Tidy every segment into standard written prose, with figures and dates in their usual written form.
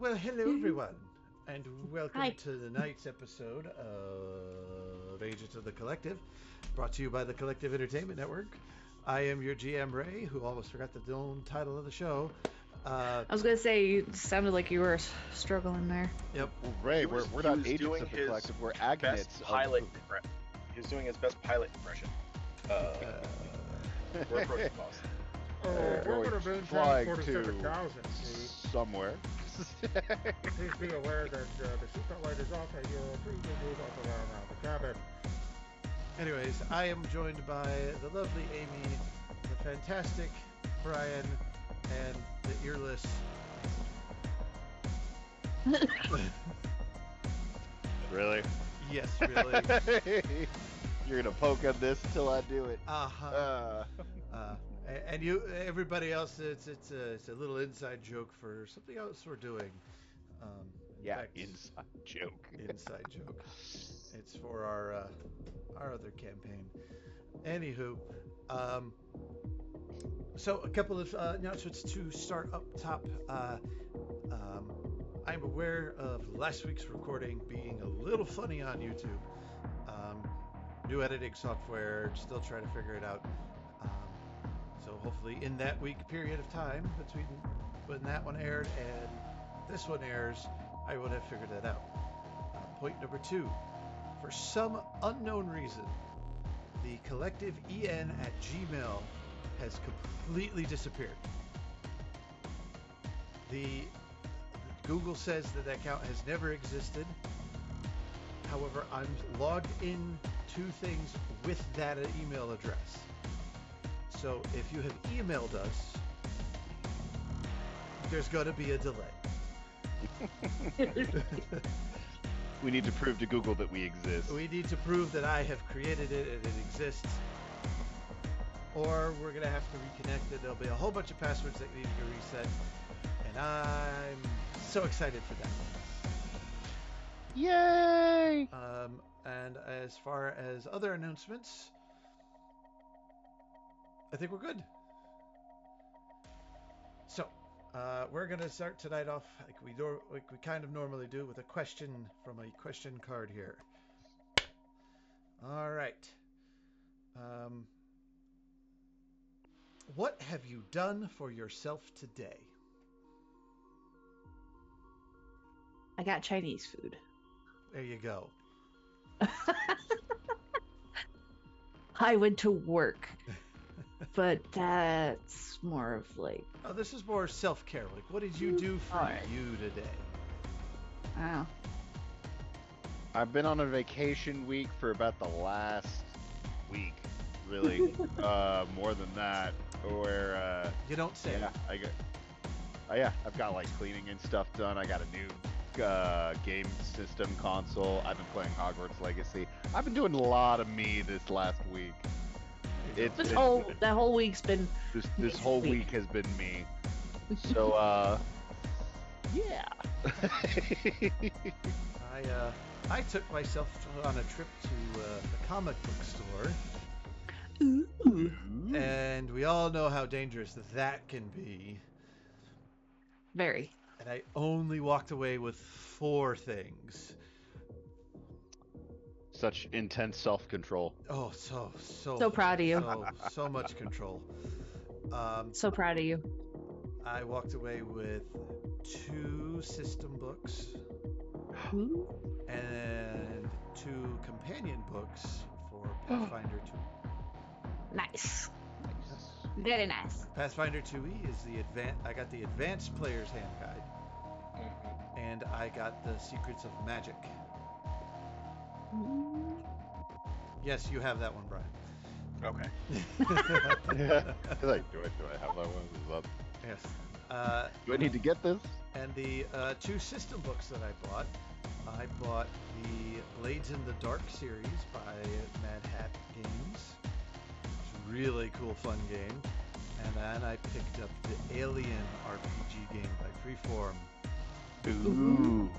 Well, hello everyone, and welcome Hi. to tonight's episode of Agents of the Collective, brought to you by the Collective Entertainment Network. I am your GM Ray, who almost forgot the own title of the show. I was gonna say you sounded like you were struggling there. Yep. Well, Ray, we're not agents doing of the his collective. We're best agnates. pilot. He was doing his best pilot impression. We're approaching boss. We're going going to maintain flying 47,000, to see? somewhere. Please be aware that the seatbelt light is off and you'll please move up around the cabin. Anyways, I am joined by the lovely Amy, the fantastic Brian, and the earless. Really? Yes, really. You're gonna poke at this till I do it. Uh-huh. And you, everybody else, it's a little inside joke for something else we're doing. In Yeah, fact, inside joke. inside joke. It's for our other campaign. Anywho, so a couple of announcements to start up top. I'm aware of last week's recording being a little funny on YouTube. New editing software, still trying to figure it out. So hopefully in that week period of time between when that one aired and this one airs, I would have figured that out. Point number 2, for some unknown reason, the collective en at Gmail has completely disappeared. The Google says that account has never existed. However, I'm logged in to things with that email address. So if you have emailed us, there's going to be a delay. We need to prove to Google that we exist. We need to prove that I have created it and it exists. Or we're going to have to reconnect it. There'll be a whole bunch of passwords that need to get reset. And I'm so excited for that. Yay! And as far as other announcements, I think we're good. So, we're gonna start tonight off like we kind of normally do with a question from a question card here. All right. What have you done for yourself today? I got Chinese food. There you go. I went to work, but that's more of like, Oh, this is more self-care. Like, what did you do for Alright. you today? wow. I've been on a vacation week for about the last week, really. More than that. Where You don't say. yeah, I've got like cleaning and stuff done. I got a new game system console. I've been playing Hogwarts Legacy. I've been doing a lot of me this last week. That whole week's been This whole week has been me. So yeah. I took myself on a trip to the comic book store, ooh. and we all know how dangerous that can be. Very. And I only walked away with 4 things. Such intense self-control. Oh, So proud of you. So much control. So proud of you. I walked away with 2 system books Ooh. and 2 companion books for Pathfinder 2. Nice. Very nice. Pathfinder 2e is I got the Advanced Player's Hand Guide, and I got the Secrets of Magic. Yes, you have that one, Brian. Okay. Like, do I have that one? Is that... Yes. Do I need to get this? And the 2 system books that I bought the Blades in the Dark series by Mad Hat Games. It's a really cool, fun game. And then I picked up the Alien RPG game by Freeform. Ooh.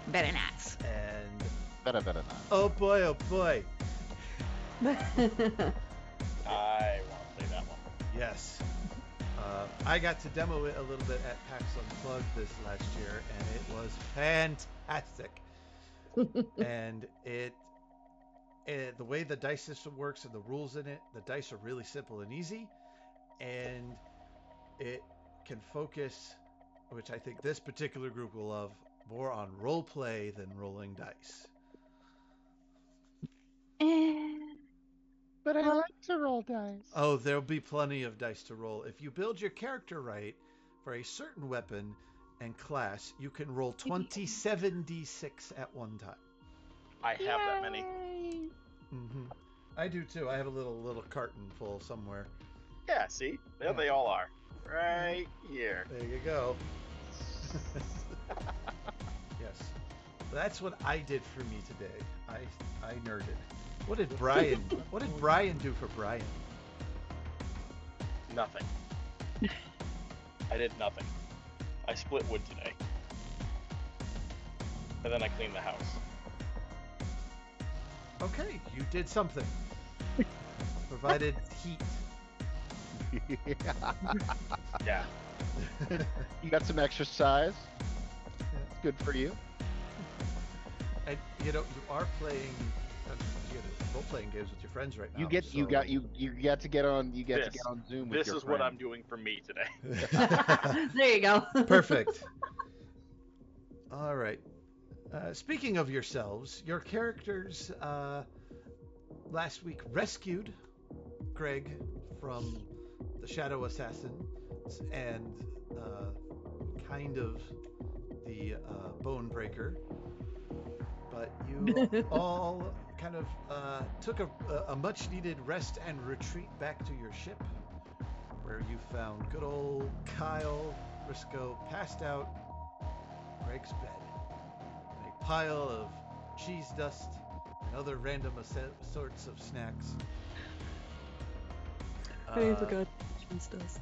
Very nice. And Better not. oh boy, I want to play that one. yes. I got to demo it a little bit at PAX Unplugged this last year, and it was fantastic. And the way the dice system works and the rules in it, the dice are really simple and easy, and it can focus, which I think this particular group will love, more on role play than rolling dice. But I like to roll dice. Oh, there'll be plenty of dice to roll. If you build your character right, for a certain weapon and class, you can roll 27d6 at one time. I have that many. Mm-hmm. I do too. I have a little carton full somewhere. Yeah, see? There they all are. Right here. There you go. Yes. That's what I did for me today. I nerded. What did Brian do for Brian? Nothing. I did nothing. I split wood today. And then I cleaned the house. Okay, you did something. Provided heat. Yeah. You got some exercise. It's good for you. And you are playing role-playing games with your friends right now. You get to get on Zoom with This your is what I'm friends. doing for me today. There you go. Perfect. All right. Speaking of yourselves, your characters last week rescued Greg from the Shadow Assassins and kind of the Bone Breaker, but you all kind of took a much-needed rest and retreat back to your ship, where you found good old Kyle Risco passed out Greg's bed in a pile of cheese dust and other random sorts of snacks. I forgot cheese dust.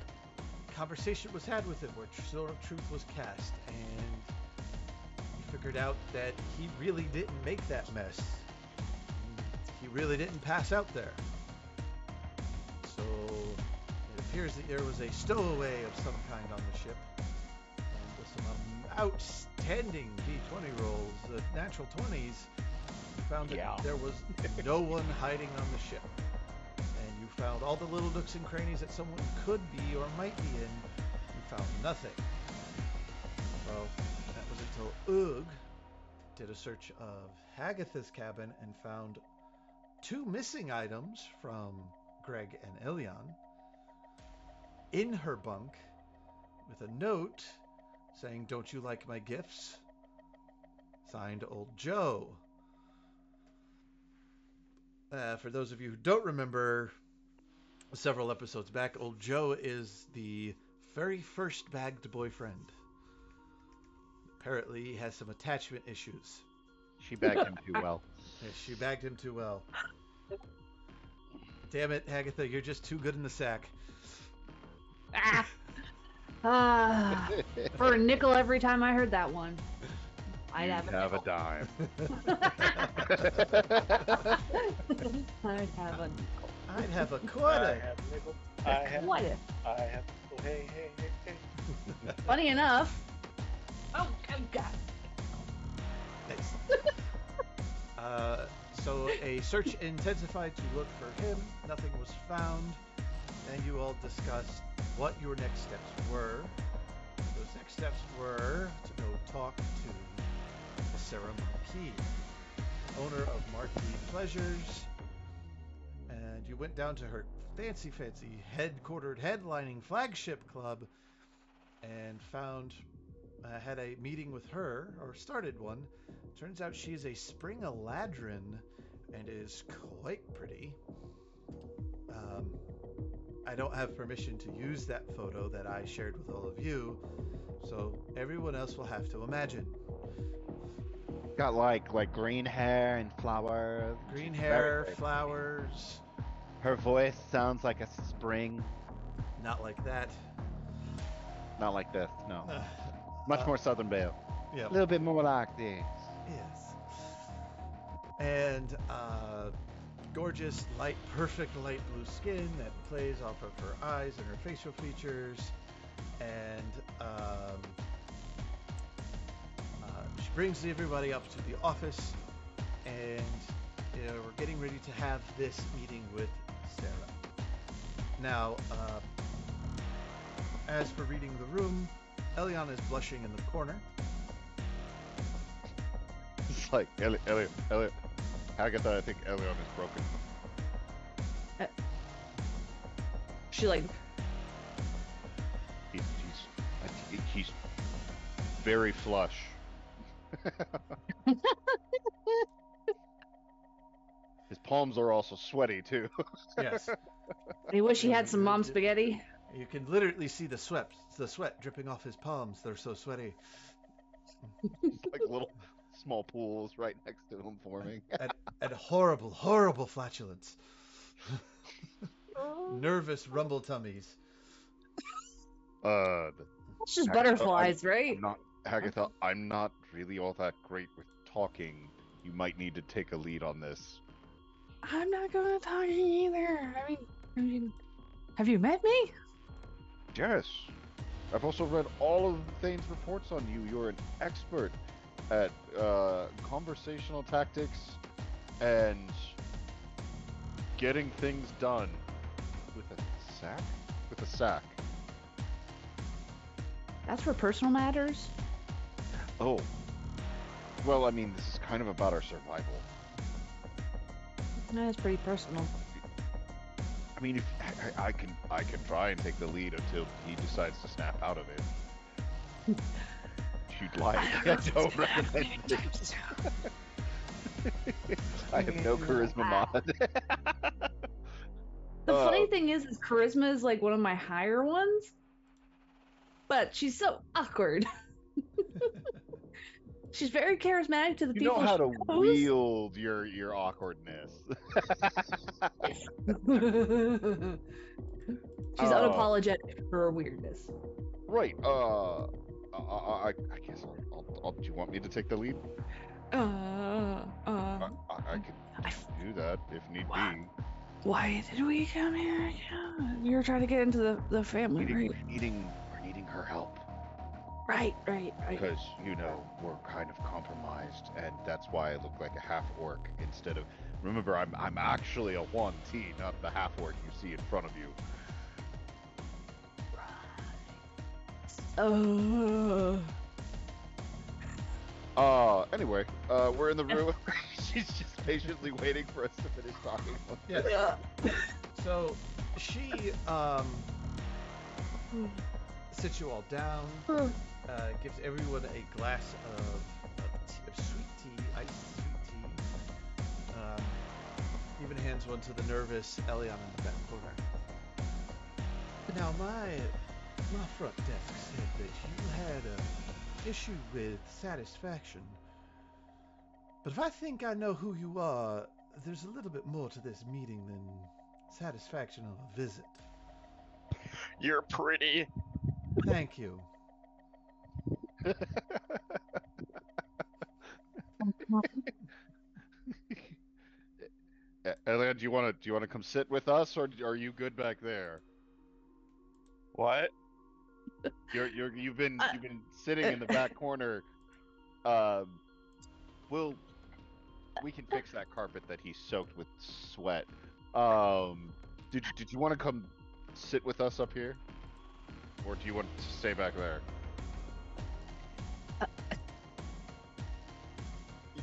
Conversation was had with him where sort of truth was cast, and you figured out that he really didn't make that mess. He really didn't pass out there. So it appears that there was a stowaway of some kind on the ship, and with some outstanding D20 rolls, the natural 20s, you found that there was no one hiding on the ship. And you found all the little nooks and crannies that someone could be or might be in. You found nothing. Well, that was until Oog did a search of Hagatha's cabin and found 2 missing items from Greg and Elion in her bunk with a note saying, "Don't you like my gifts?" Signed, Old Joe. For those of you who don't remember, several episodes back, Old Joe is the very first bagged boyfriend. Apparently, he has some attachment issues. She bagged him too well. Yeah, she bagged him too well. Damn it, Hagatha, you're just too good in the sack. For a nickel every time I heard that one. I'd have a dime. I'd have a nickel. I'd have a I quarter. have nickel. I have. What if? I have. Oh, hey, hey, hey, hey. Funny enough. Oh, God. Nice. So a search intensified to look for him. Nothing was found. And you all discussed what your next steps were. Those next steps were to go talk to Sara Markee, owner of Markee Pleasures. And you went down to her fancy headquartered headlining flagship club and had a meeting with her, or started one. Turns out she's a spring Eladrin and is quite pretty. I don't have permission to use that photo that I shared with all of you, so everyone else will have to imagine. Got like green hair and flowers. Green hair, flowers. Her voice sounds like a spring. Not like that. Not like this, no. Much more Southern Belle. Yeah. A little bit more like this. Yes. And gorgeous, perfect light blue skin that plays off of her eyes and her facial features. And she brings everybody up to the office, and we're getting ready to have this meeting with Sarah. Now, as for reading the room, Elion is blushing in the corner. It's like, Elliot. Agatha, I think Elion is broken. She like. He's very flush. His palms are also sweaty too. Yes. I wish he had some mom spaghetti. You can literally see the sweat dripping off his palms. They're so sweaty. Like little small pools right next to him forming. and horrible flatulence. Nervous rumble tummies. It's just butterflies, right? Agatha, I'm not really all that great with talking. You might need to take a lead on this. I'm not good at talking either. I mean, have you met me? Yes. I've also read all of Thane's reports on you. You're an expert at conversational tactics and getting things done with a sack? With a sack. That's for personal matters? Oh. Well, I mean, this is kind of about our survival. That's pretty personal. I mean, if I can try and take the lead until he decides to snap out of it. If you'd like, I don't recommend it. I have no charisma mod. The funny thing is charisma is like one of my higher ones, but she's so awkward. She's very charismatic to the people. You know how to knows. wield your awkwardness. She's unapologetic for her weirdness. Right. I guess I'll. Do you want me to take the lead? I can do that if need be. Why did we come here? We were trying to get into the family, right? We're needing her help. Right. Because, we're kind of compromised, and that's why I look like a half-orc instead of... Remember, I'm actually a 1T, not the half-orc you see in front of you. Anyway, we're in the room. She's just patiently waiting for us to finish talking. Yeah. So, she, sits you all down, gives everyone a glass of sweet tea, iced sweet tea. Even hands one to the nervous Elion in the back corner. Now, my front desk said that you had an issue with satisfaction. But if I think I know who you are, there's a little bit more to this meeting than satisfaction on a visit. You're pretty. Thank you. Elian, do you want to come sit with us, or are you good back there? What? You've been sitting in the back corner. We can fix that carpet that he soaked with sweat. Did you want to come sit with us up here, or do you want to stay back there?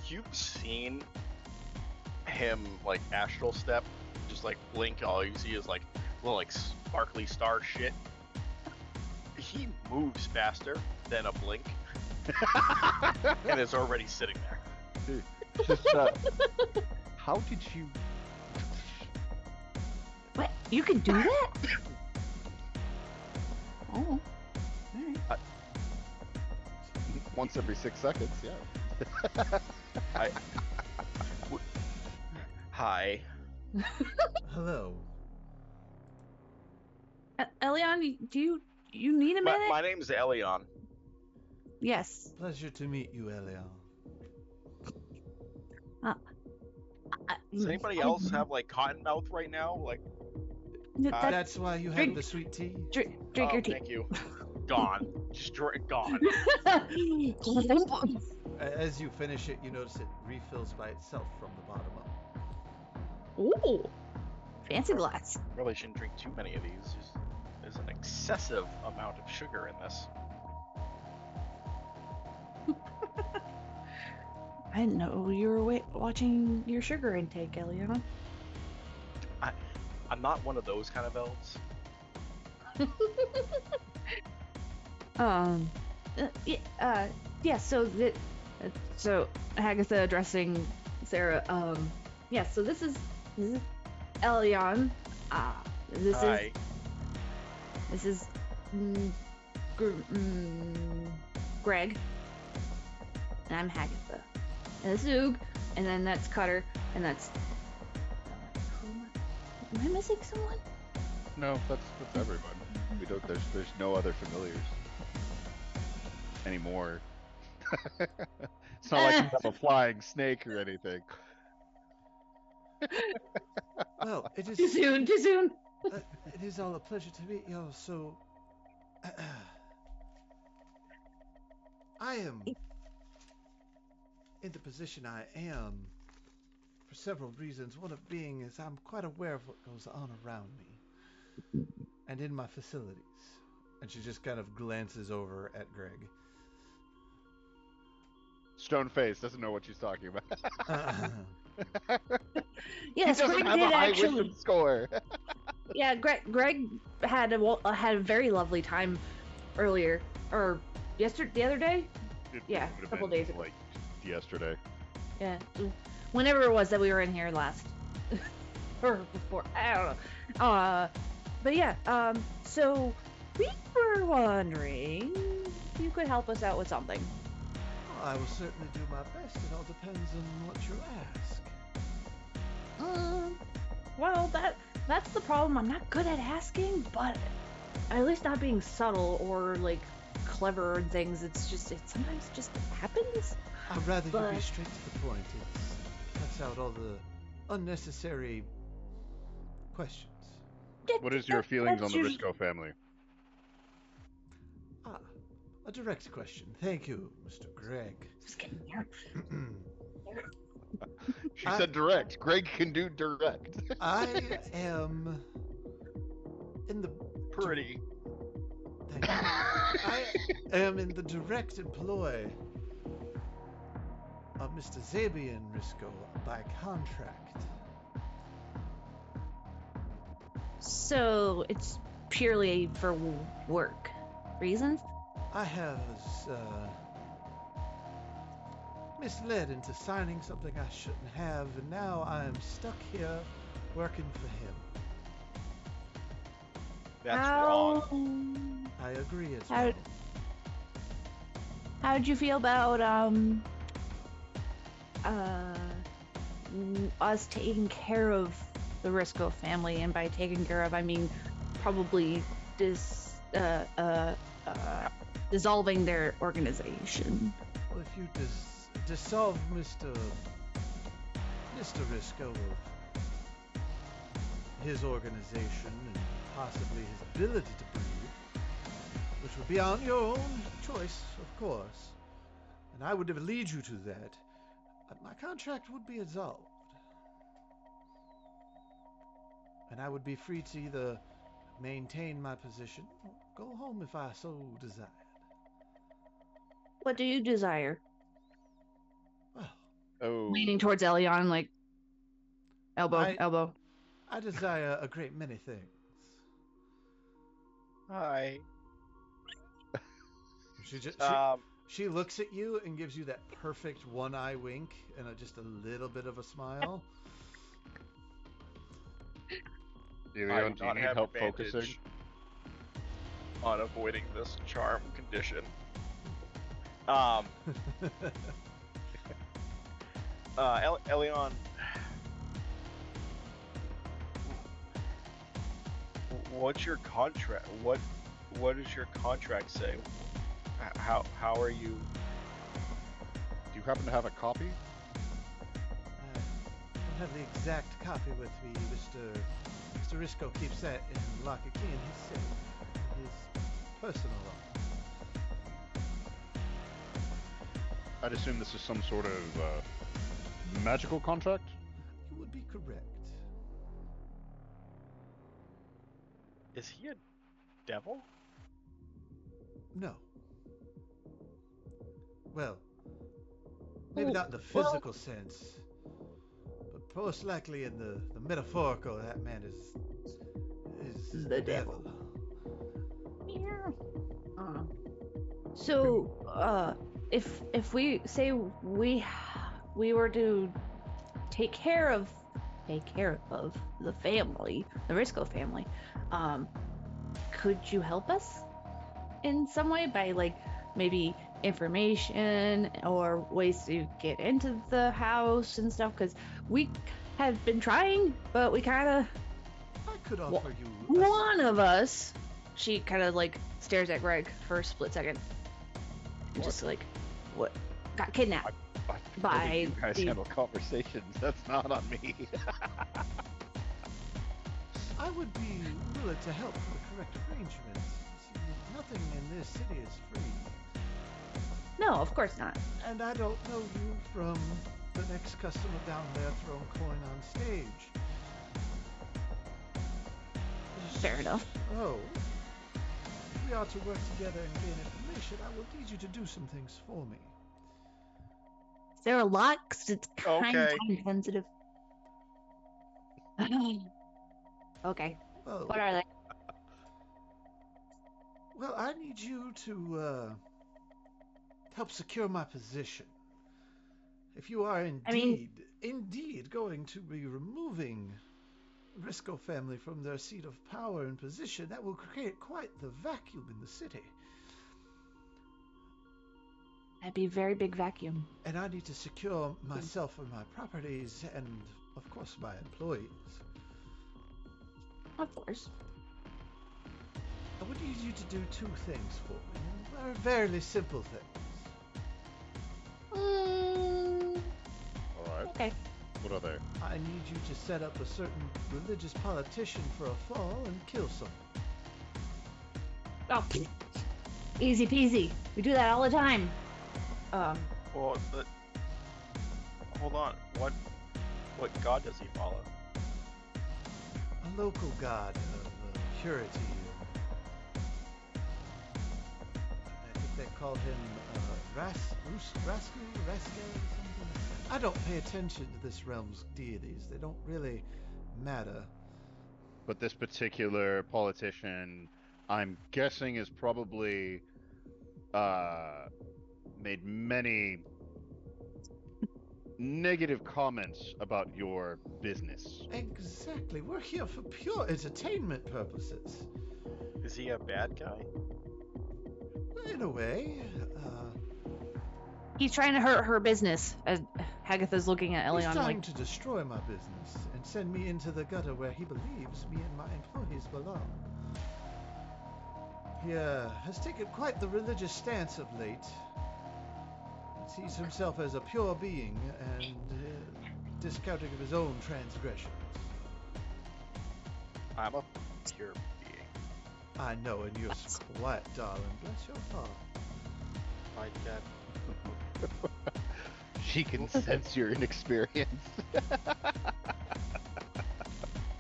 You've seen him like astral step, just like blink. All you see is like little like sparkly star shit. He moves faster than a blink, and is already sitting there. Dude, just how did you? What? You can do that? Oh, all right. Once every 6 seconds, yeah. Hi. Hello. Elion, do you need a minute? My name's Elion. Yes. Pleasure to meet you, Elion. Does anybody else have like cotton mouth right now? Like, That's why you have Drink- the sweet tea. Drink oh, your tea. thank you. Gone. Just gone. As you finish it, you notice it refills by itself from the bottom up. Ooh, fancy glass. Really shouldn't drink too many of these. There's an excessive amount of sugar in this. I didn't know you were watching your sugar intake, Eliana. I'm not one of those kind of elves. Yeah. So Hagatha addressing Sarah. Yeah. So this is Elion. Hi. This is Greg. And I'm Hagatha. And this is Oog. And then that's Cutter. And that's. Am I missing someone? No, that's everyone. We don't. There's no other familiars anymore. It's not like you have a flying snake or anything. Well, it is. Too soon. It is all a pleasure to meet you all. So, I am in the position I am for several reasons. One of being is I'm quite aware of what goes on around me and in my facilities. And she just kind of glances over at Greg. Stone face doesn't know what she's talking about. Yes, he doesn't Greg have did a high actually. wisdom score. Yeah, Greg had a very lovely time earlier, or yesterday, the other day. Yeah, It would have a couple been, days ago. like yesterday. Yeah, whenever it was that we were in here last, or before, I don't know. But yeah, so we were wondering if you could help us out with something. Well, I will certainly do my best. It all depends on what you ask. Well, that's the problem. I'm not good at asking, but at least not being subtle or like clever and things. It sometimes just happens. I'd rather you But- be straight to the point. It cuts out all the unnecessary questions. What is your feelings on That's the usually- Risco family? A direct question. Thank you, Mr. Greg. Just kidding. Here. She said direct. Greg can do direct. I am in the Pretty. Thank you. I am in the direct employ of Mr. Zabian Risco by contract. So it's purely for work reasons. I have misled into signing something I shouldn't have, and now I am stuck here working for him. That's wrong. I agree as How- well. How'd you feel about us taking care of the Risco family? And by taking care of, I mean probably dissolving their organization. Well, if you dissolve Mr. Risco of his organization and possibly his ability to breathe, which would be on your own choice, of course, and I would lead you to that, my contract would be absolved. And I would be free to either maintain my position or go home if I so desired. What do you desire? Well, Oh. Leaning towards Elion, like elbow. I desire a great many things. Hi. She looks at you and gives you that perfect one-eye wink and just a little bit of a smile. I Leon, do do you not need have help advantage focusing? on avoiding this charm condition. Elion, what's your contract? What does your contract say? How are you? Do you happen to have a copy? don't have the exact copy with me. Mr. Risco keeps that in lock and key in his safe, his personal lock. I'd assume this is some sort of magical contract? You would be correct. Is he a devil? No. Well, maybe not in the physical sense, but most likely in the metaphorical. That man is The devil. So, if we say we were to take care of the family, the Risco family, could you help us in some way by like maybe information or ways to get into the house and stuff? Because we have been trying, but we kind of I could offer you one of us. She kind of like stares at Greg for a split second. Just like, what? Got kidnapped by You guys the... handle conversations. That's not on me. I would be willing to help for the correct arrangements. See, nothing in this city is free. No, of course not. And I don't know you from the next customer down there throwing coin on stage. Fair enough. Oh. If we are to work together and gain information, I will need you to do some things for me. Is there a lot? 'Cause it's kind of Okay. time sensitive. Okay. Well, What are they? well, I need you to help secure my position. If you are indeed going to be removing Risco family from their seat of power and position, that will create quite the vacuum in the city. That'd be a very big vacuum. And I need to secure myself and my properties and, of course, my employees. Of course. I would need you to do two things for me, and they're very simple things. Alright. Okay. What are they? I need you to set up a certain religious politician for a fall and kill someone. Oh, easy peasy. We do that all the time. Well, hold on. What god does he follow? A local god of purity. I think they call him Rascal, something. I don't pay attention to this realm's deities. They don't really matter. But this particular politician, I'm guessing, is probably made many negative comments about your business. Exactly. We're here for pure entertainment purposes. Is he a bad guy? In a way. He's trying to hurt her business. As Hagatha's looking at He's Elion trying like, to destroy my business and send me into the gutter where he believes me and my employees belong. He has taken quite the religious stance of late. Sees himself as a pure being and discounting of his own transgressions. I'm a pure being. I know, and you're so quiet, darling. Bless your heart. My dad. She can sense your inexperience.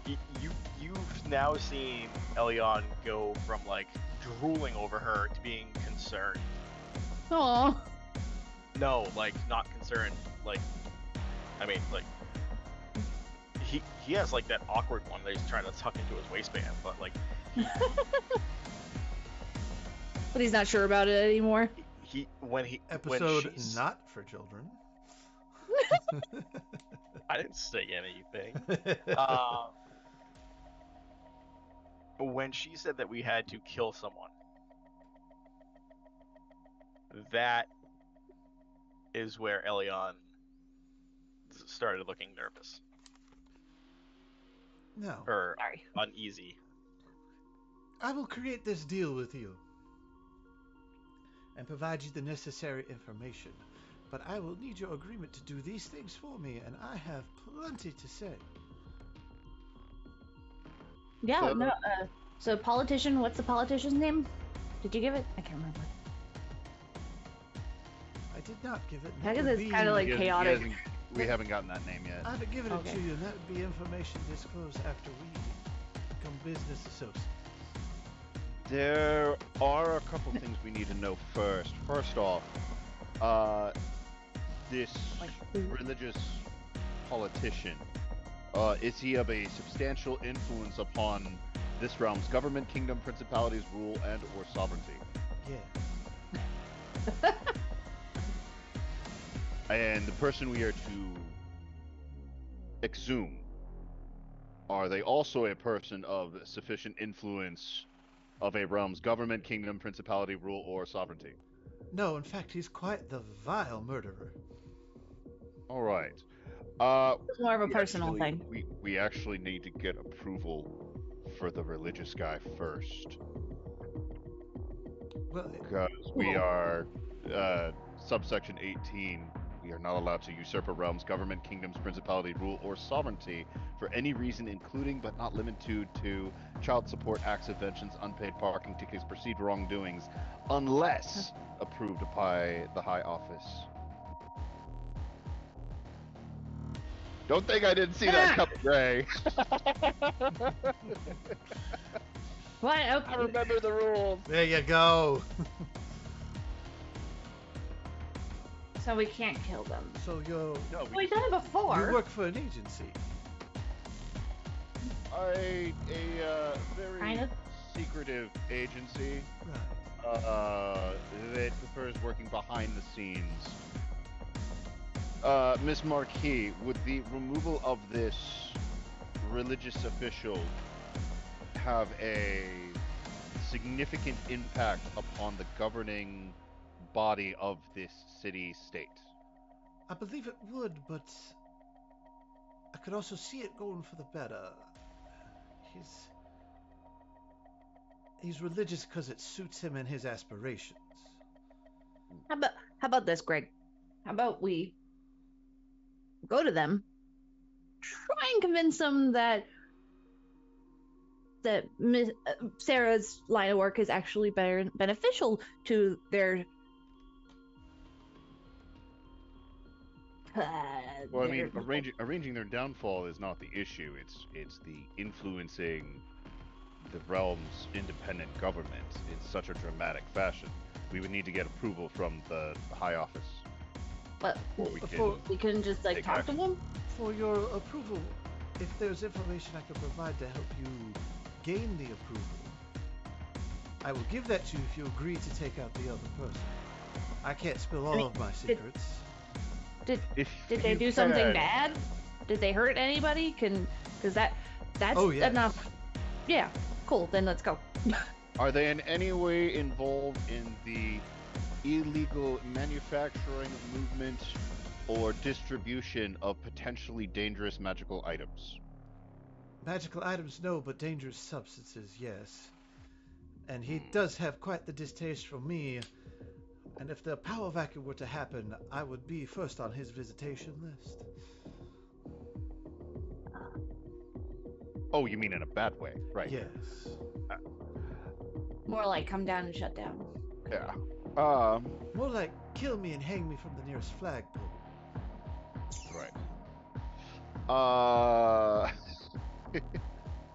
You've now seen Elion go from like drooling over her to being concerned. "Aw." No, like not concerned. Like, I mean, like he has like that awkward one that he's trying to tuck into his waistband, but like But he's not sure about it anymore. when Episode she's, not for children. I didn't say anything. When she said that we had to kill someone, that is where Elion started looking nervous No. or Sorry. uneasy. I will create this deal with you and provide you the necessary information. but I will need your agreement to do these things for me, and I have plenty to say. Yeah, So- no. So politician, what's the politician's name? Did you give it? I can't remember. I did not give it. I guess That would it's be- kinda like- chaotic. We haven't gotten that name yet. I haven't given it Okay. to you, and that would be information disclosed after we become business associates. There are a couple things we need to know first. First off, this Like who? religious politician, is he of a substantial influence upon this realm's government, kingdom, principalities, rule, and or sovereignty? Yeah. And the person we are to exhume, are they also a person of sufficient influence of a realm's government, kingdom, principality, rule, or sovereignty? No, in fact, he's quite the vile murderer. All right. It's more of a personal thing. We actually need to get approval for the religious guy first, Well, because we are subsection 18. We are not allowed to usurp a realm's government, kingdom's, principality, rule, or sovereignty for any reason, including but not limited to child support, acts of vengeance, unpaid parking tickets, perceived wrongdoings, unless approved by the high office. Don't think I didn't see that coming, Ray. What? I Okay. remember the rules. there you go. So we can't kill them. So No, We've done it you before. work for an agency. a very Kind of. secretive agency Right. that prefers working behind the scenes. Miss Markee, would the removal of this religious official have a significant impact upon the governing body of this city-state? I believe it would, but I could also see it going for the better. He's religious because it suits him and his aspirations. How about this, Greg? How about we go to them, try and convince them that Sarah's line of work is actually beneficial to their. Well, I mean, arranging their downfall is not the issue. It's the influencing the realm's independent government in such a dramatic fashion. We would need to get approval from the high office. But Or we Before- can. we can just like Take talk to action. them. For your approval, if there's information I can provide to help you gain the approval, I will give that to you if you agree to take out the other person. I can't spill all of my secrets. Did If they you do something can- bad? Did they hurt anybody? Because that's Oh, yes. enough. Yeah, cool. Then let's go. Are they in any way involved in the illegal manufacturing, movement, or distribution of potentially dangerous magical items? Magical items, no, but dangerous substances, yes. And he does have quite the distaste for me. And if the power vacuum were to happen, I would be first on his visitation list. Oh, you mean in a bad way, right? Yes. More like come down and shut down. Yeah. More like kill me and hang me from the nearest flagpole. Right.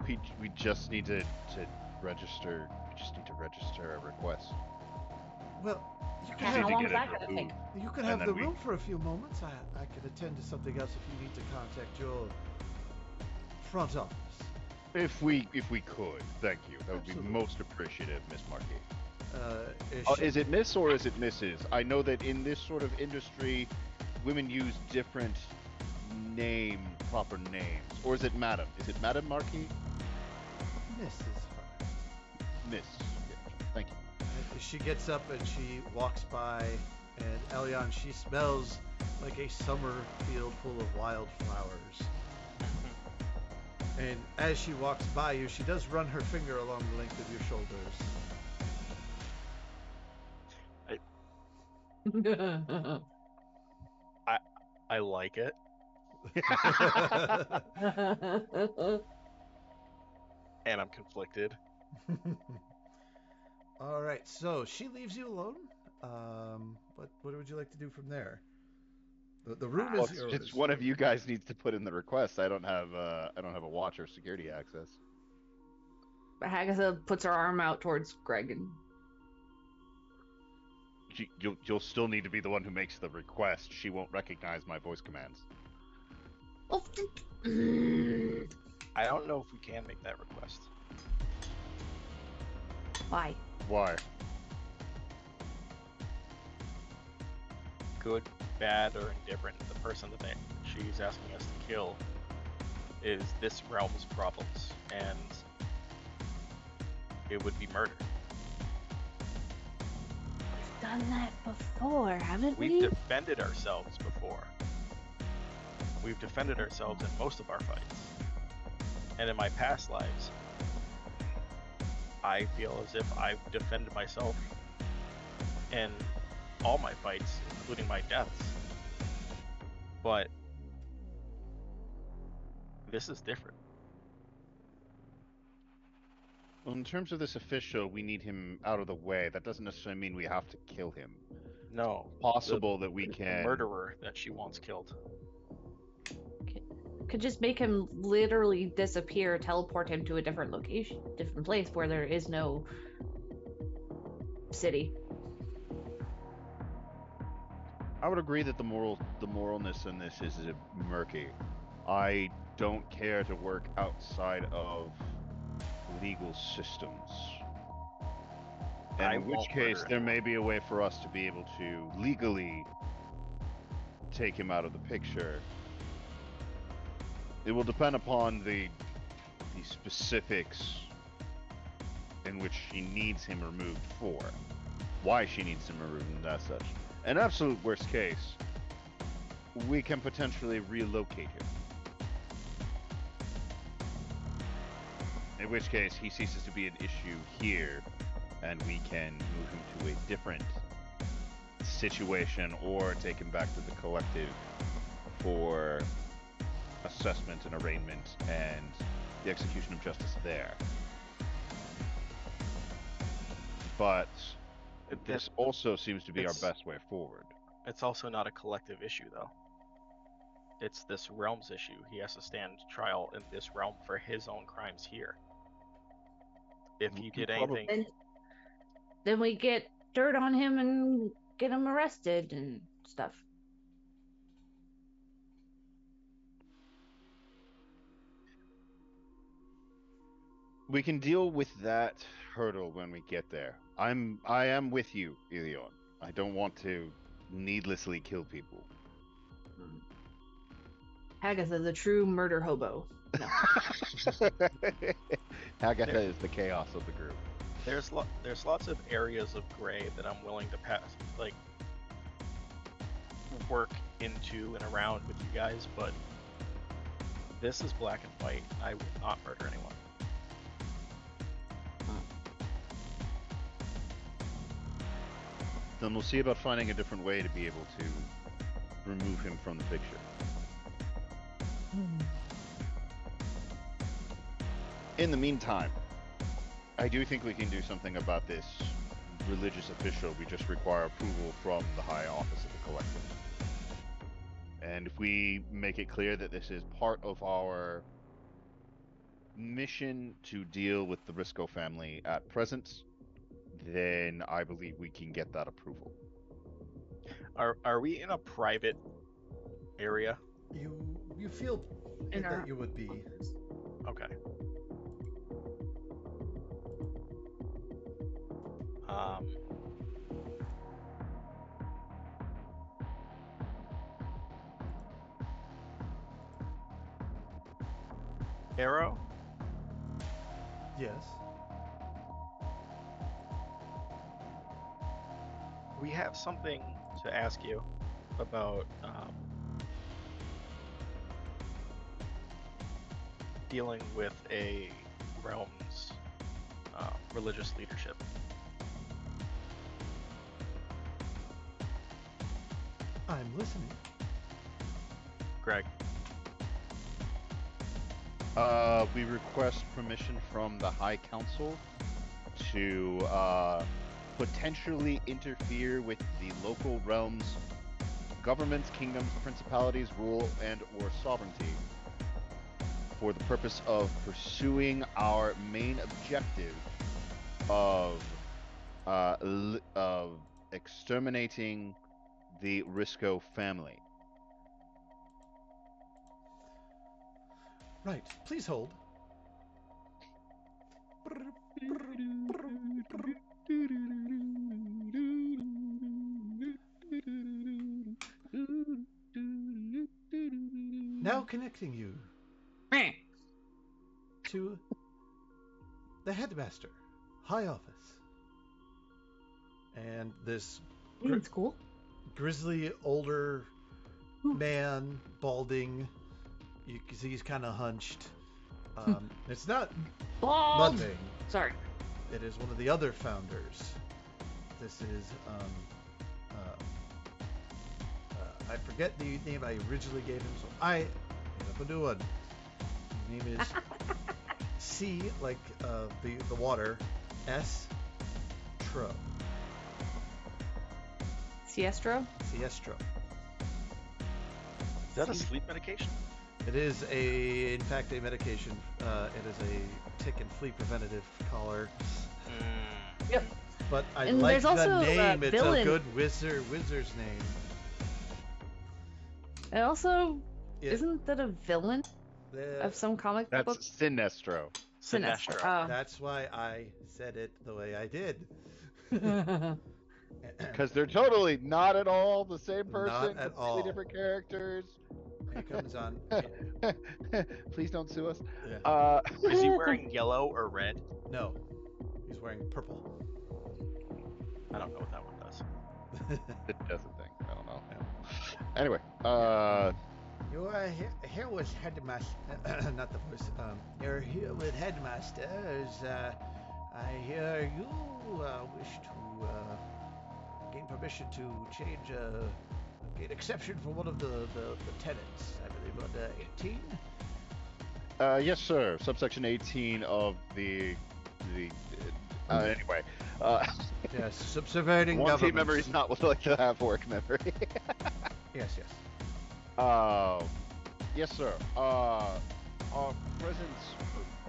we just need to register. We just need to register a request. Well, you can Yeah, Need how to long get is it that gonna take? removed. You can And have then the we- room for a few moments. I could attend to something else if you need to contact your front office. If we could, thank you. That would be Absolutely. most appreciative, Miss Markee. She- Is it Miss or is it Mrs.? I know that in this sort of industry, women use different proper names. Or is it Madam? Is it Madam Markee? Miss is fine. Miss. Yeah, thank you. She gets up and she walks by, and Elion, she smells like a summer field full of wildflowers. And as she walks by you, she does run her finger along the length of your shoulders. I like it. And I'm conflicted. All right, so she leaves you alone. What would you like to do from there? The room Well, is yours. it's one of you guys needs to put in the request. I don't have a watch or security access. Hagatha puts her arm out towards Greg and You'll still need to be the one who makes the request. She won't recognize my voice commands. oh, I don't know if we can make that request. why? Why? Good, bad, or indifferent, the person that she's asking us to kill is this realm's problems, and it would be murder. We've done that before, haven't We've we? defended ourselves before. We've defended ourselves in most of our fights. And in my past lives, I feel as if I've defended myself in all my fights, including my deaths. But this is different. Well, in terms of this official, we need him out of the way. That doesn't necessarily mean we have to kill him. No. Possible that we The can... murderer that she wants killed. Could just make him literally disappear, teleport him to a different location, different place where there is no city. I would agree that the moralness in this is murky. I don't care to work outside of legal systems. In which case, there may be a way for us to be able to legally take him out of the picture. It will depend upon the specifics in which she needs him removed for. Why she needs him removed and as such. An absolute worst case, we can potentially relocate him. In which case, he ceases to be an issue here, and we can move him to a different situation or take him back to the collective for assessment and arraignment and the execution of justice there. But this also seems to be our best way forward. It's also not a collective issue, though. It's this realm's issue. He has to stand trial in this realm for his own crimes here. If he did anything... Then we get dirt on him and get him arrested and stuff. We can deal with that hurdle when we get there. I am with you, Ilion. I don't want to needlessly kill people. Hagatha, the true murder hobo. No. Hagatha is the chaos of the group. There's lots of areas of gray that I'm willing to pass, like, work into and around with you guys, but this is black and white. I will not murder anyone. Then we'll see about finding a different way to be able to remove him from the picture. In the meantime, I do think we can do something about this religious official. We just require approval from the high office of the collective. And if we make it clear that this is part of our mission to deal with the Risco family at present, then I believe we can get that approval. Are we in a private area? You feel that you would be. Okay. Arrow? Yes. We have something to ask you about dealing with a realm's religious leadership. I'm listening. We request permission from the High Council to potentially interfere with the local realms, governments, kingdoms, principalities, rule, and/or sovereignty for the purpose of pursuing our main objective of of exterminating the Risco family. Right. Please hold. Now connecting you to the headmaster, high office, and this It's cool. grizzly older man, balding. You can see he's kind of hunched. It's not Bald. Mudvayne. Sorry. It is one of the other founders. This is I forget the name I originally gave him, so I made up a new one. His name is C, like the water, S, Tro. Siestro? Siestro. Is that a sleep medication? It is in fact, a medication. It is a tick and flea preventative collar. Yep. But I And like there's also the a name. It's villain. a good wizard's name. And also, Yeah. isn't that a villain of some comic That's book? Sinestro. Sinestro. That's why I said it the way I did. Because they're totally not at all the same person. Not at completely all. different characters. He comes on. Please don't sue us. Yeah. Is he wearing yellow or red? No, he's wearing purple. I don't know what that one does. It does a thing. I don't know. Anyway, You are here with headmaster. Not the voice. You're here with headmasters. I hear you wish to gain permission to change, gain exception for one of the tenants. I believe under 18. yes, sir. Subsection 18 of the anyway. Yes, subverting One government. team member is not with like to have work memory. Yes, yes. Yes, sir. Our present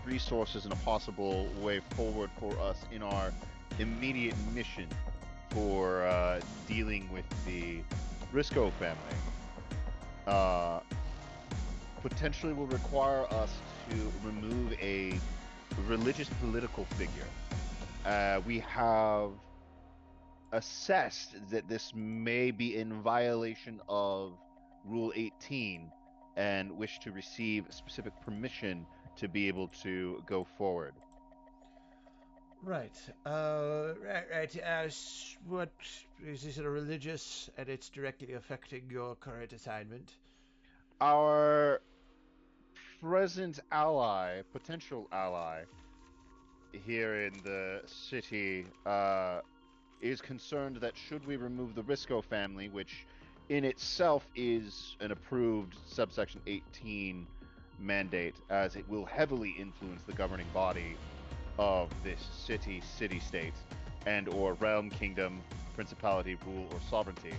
resources and a possible way forward for us in our immediate mission for dealing with the Risco family potentially will require us to remove a religious political figure. We have assessed that this may be in violation of Rule 18 and wish to receive specific permission to be able to go forward. Right. Right. What is this? A religious, and it's directly affecting your current assignment? Our present ally, potential ally, here in the city, is concerned that should we remove the Risco family, which in itself is an approved subsection 18 mandate, as it will heavily influence the governing body of this city-state, and or realm, kingdom, principality, rule, or sovereignty.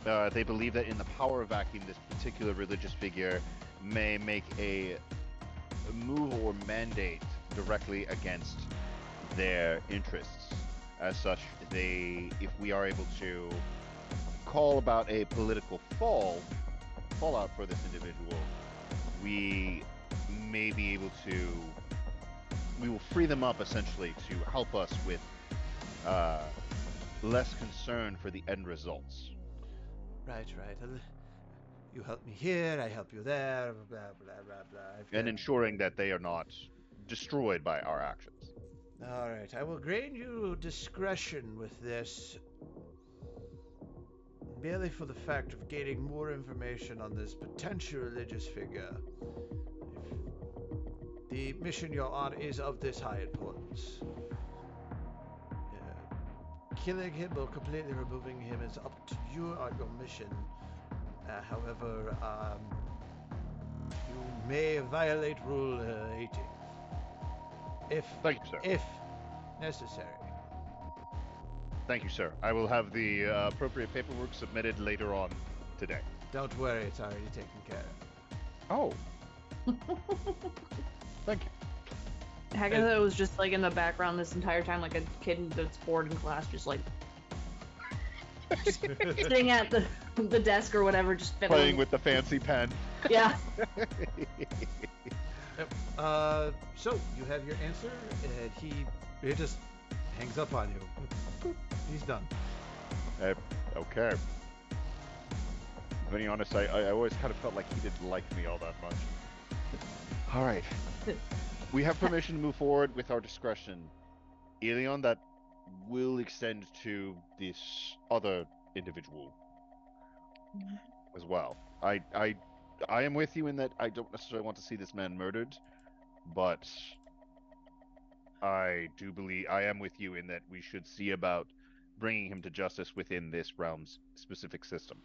They believe that in the power vacuum, this particular religious figure may make a move or mandate directly against their interests. As such, if we are able to call about a political fallout for this individual, we may be able to, we will free them up essentially to help us with less concern for the end results. Right. You help me here, I help you there, blah, blah, blah, blah. And ensuring that they are not destroyed by our actions. All right, I will grant you discretion with this, merely for the fact of gaining more information on this potential religious figure. If the mission you're on is of this high importance. Killing him or completely removing him is up to you on your mission. However, may violate Rule 18. Thank you, sir. If necessary. Thank you, sir. I will have the appropriate paperwork submitted later on today. Don't worry, it's already taken care of. Oh. Thank you. Hagatha was just like in the background this entire time, like a kid that's bored in class, just like sitting at the desk or whatever, just fiddling. Playing with the fancy pen. Yeah. So you have your answer, and he just hangs up on you. He's done. Okay. Being honest, I always kind of felt like he didn't like me all that much. All right. We have permission to move forward with our discretion. Elion, that will extend to this other individual as well. I am with you in that I don't necessarily want to see this man murdered, but I do believe I am with you in that we should see about bringing him to justice within this realm's specific system.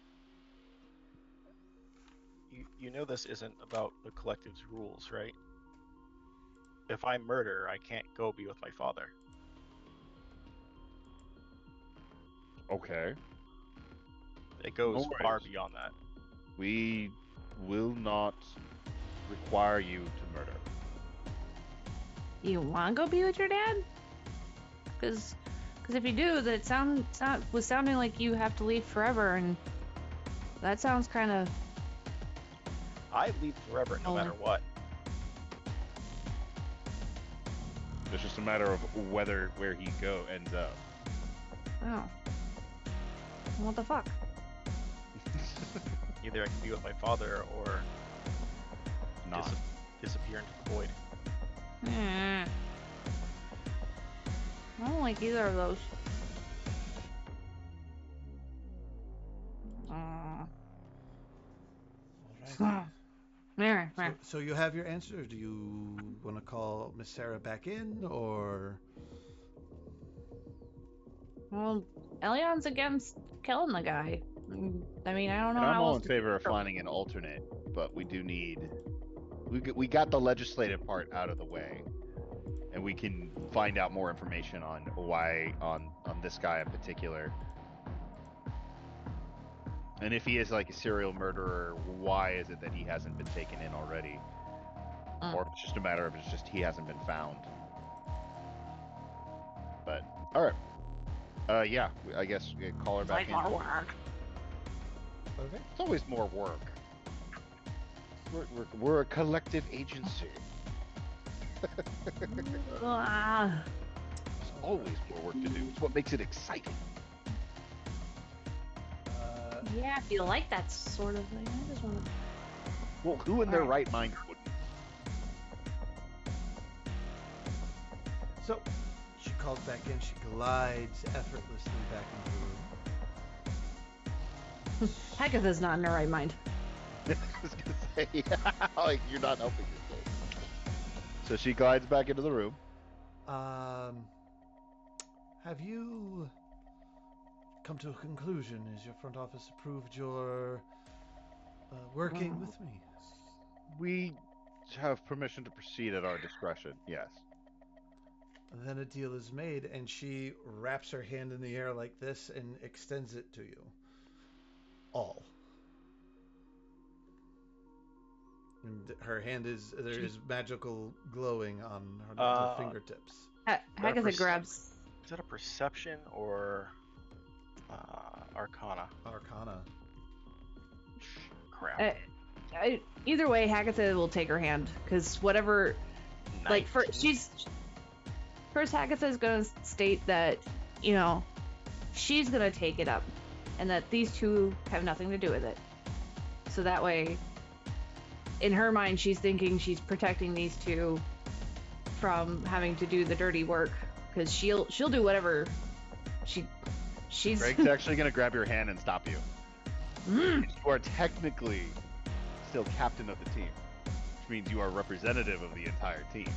You know this isn't about the collective's rules, right? If I murder, I can't go be with my father. Okay. It goes No far worries. beyond that. We will not require you to murder. You want to go be with your dad? Because if you do, that was sounding like you have to leave forever, and that sounds kind of. I leave forever, no matter what. It's just a matter of where he ends up. Oh. What the fuck? Either I can be with my father or Not. disappear into the void. I don't like either of those. All right. There. So you have your answer. Do you want to call Miss Sarah back in, or? Well, Elion's against killing the guy. I mean, I don't know And I'm how all else in to favor of control. finding an alternate, but we do need. We got the legislative part out of the way, and we can find out more information on why on this guy in particular. And if he is like a serial murderer, why is it that he hasn't been taken in already? Or if it's just a matter of he hasn't been found. But all right, yeah, I guess we call her back Like in. more work. Okay. It's always more work. We're a collective agency. Ah. There's always more work to do. It's what makes it exciting. Yeah, if you like that sort of thing, I just want to. Well, who in their right mind wouldn't? So she calls back in. She glides effortlessly back into the room. Hagatha's not in her right mind. I was gonna say, like you're not helping yourself. So she glides back into the room. Have you come to a conclusion? Has your front office approved your working with me? We have permission to proceed at our discretion. Yes. And then a deal is made, and she wraps her hand in the air like this and extends it to you. All. And her hand there is magical glowing on her fingertips. Hagatha grabs. Is that a perception or arcana? Arcana. Crap. Either way, Hagatha will take her hand, because whatever. 19. Like, First, Hagatha is going to state that, she's going to take it up, and that these two have nothing to do with it. So that way, in her mind, she's thinking she's protecting these two from having to do the dirty work, because she'll do whatever she's. Greg's actually gonna grab your hand and stop you. You are technically still captain of the team, which means you are representative of the entire team.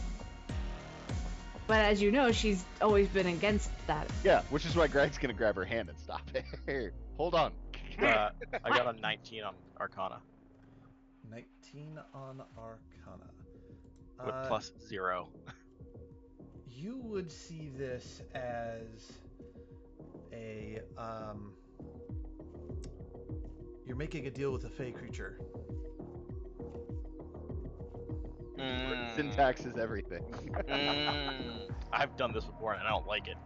But as you know, she's always been against that. Yeah, which is why Greg's gonna grab her hand and stop it. Hold on. I got a 19 on arcana. 19 on Arcana. With plus 0. You would see this as a you're making a deal with a fey creature. Syntax is everything. I've done this before and I don't like it.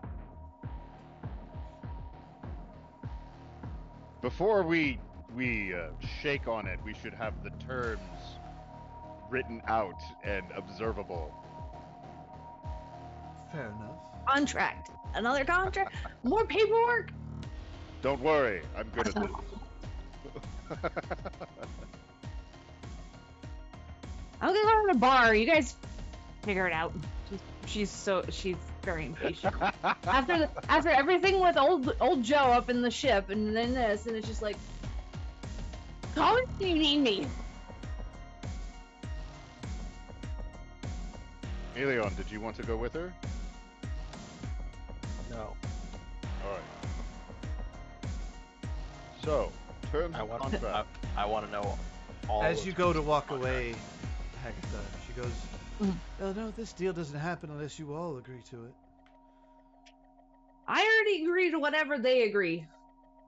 Before we shake on it, we should have the terms written out and observable. Fair enough. Contract. Another contract. More paperwork. Don't worry, I'm good at this. I'm gonna go to the bar. You guys figure it out. She's very impatient. after everything with old Joe up in the ship, and then this, and it's just like, call me if you need me. Elion, did you want to go with her? No. Alright. So, terms of contract. I want to know all As you go to walk away, contract. Hagatha, she goes, "Oh no, this deal doesn't happen unless you all agree to it. I already agree to whatever they agree.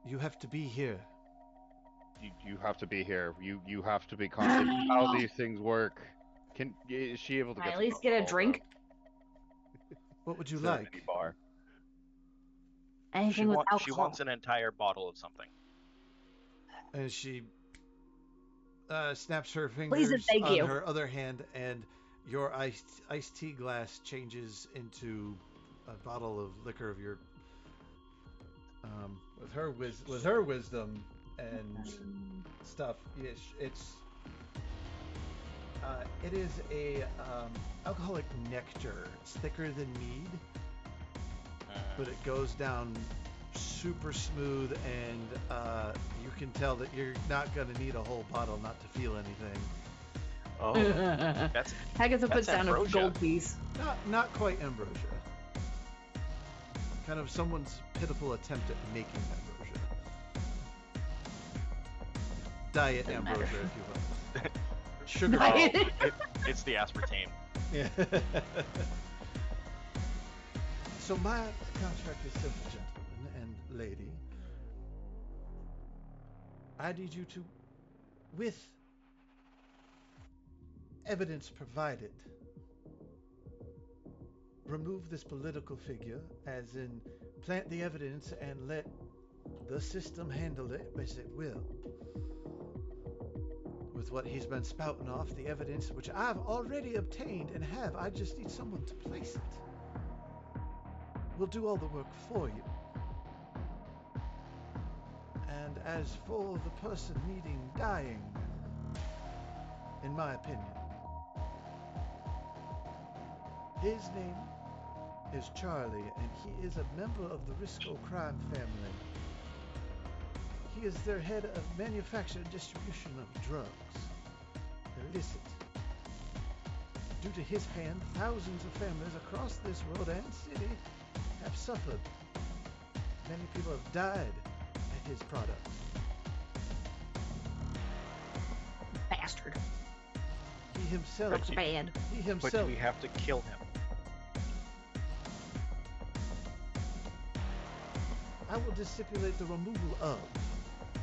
You have to be here." You have to be here. You have to be conscious of how these things work. Is she able to Can I get at least get a drink? What would you Is there like? any bar? Anything with alcohol. She wants an entire bottle of something. And she snaps her fingers Please and thank on you. her other hand, and your iced tea glass changes into a bottle of liquor of your. With her wisdom and stuff, yes, it is a alcoholic nectar. It's thicker than mead, but it goes down super smooth, and you can tell that you're not going to need a whole bottle not to feel anything. Oh, that's Hagatha puts down ambrosia. a gold piece. Not quite ambrosia. Kind of someone's pitiful attempt at making ambrosia. Diet Doesn't ambrosia, matter. if you will. Sugar. Diet. It's the aspartame. Yeah. So my contract is simple, gentlemen and lady. I need you to, with evidence provided, remove this political figure, as in plant the evidence and let the system handle it as it will. With what he's been spouting off, the evidence which I've already obtained and have, I just need someone to place it. We'll do all the work for you. And as for the person dying, in my opinion, his name is Charlie, and he is a member of the Risco crime family. He is their head of manufacture and distribution of drugs, illicit. Due to his hand, thousands of families across this world and city have suffered. Many people have died at his product. Bastard. He himself. Looks bad. He But himself. we have to kill him. I will just stipulate the removal of,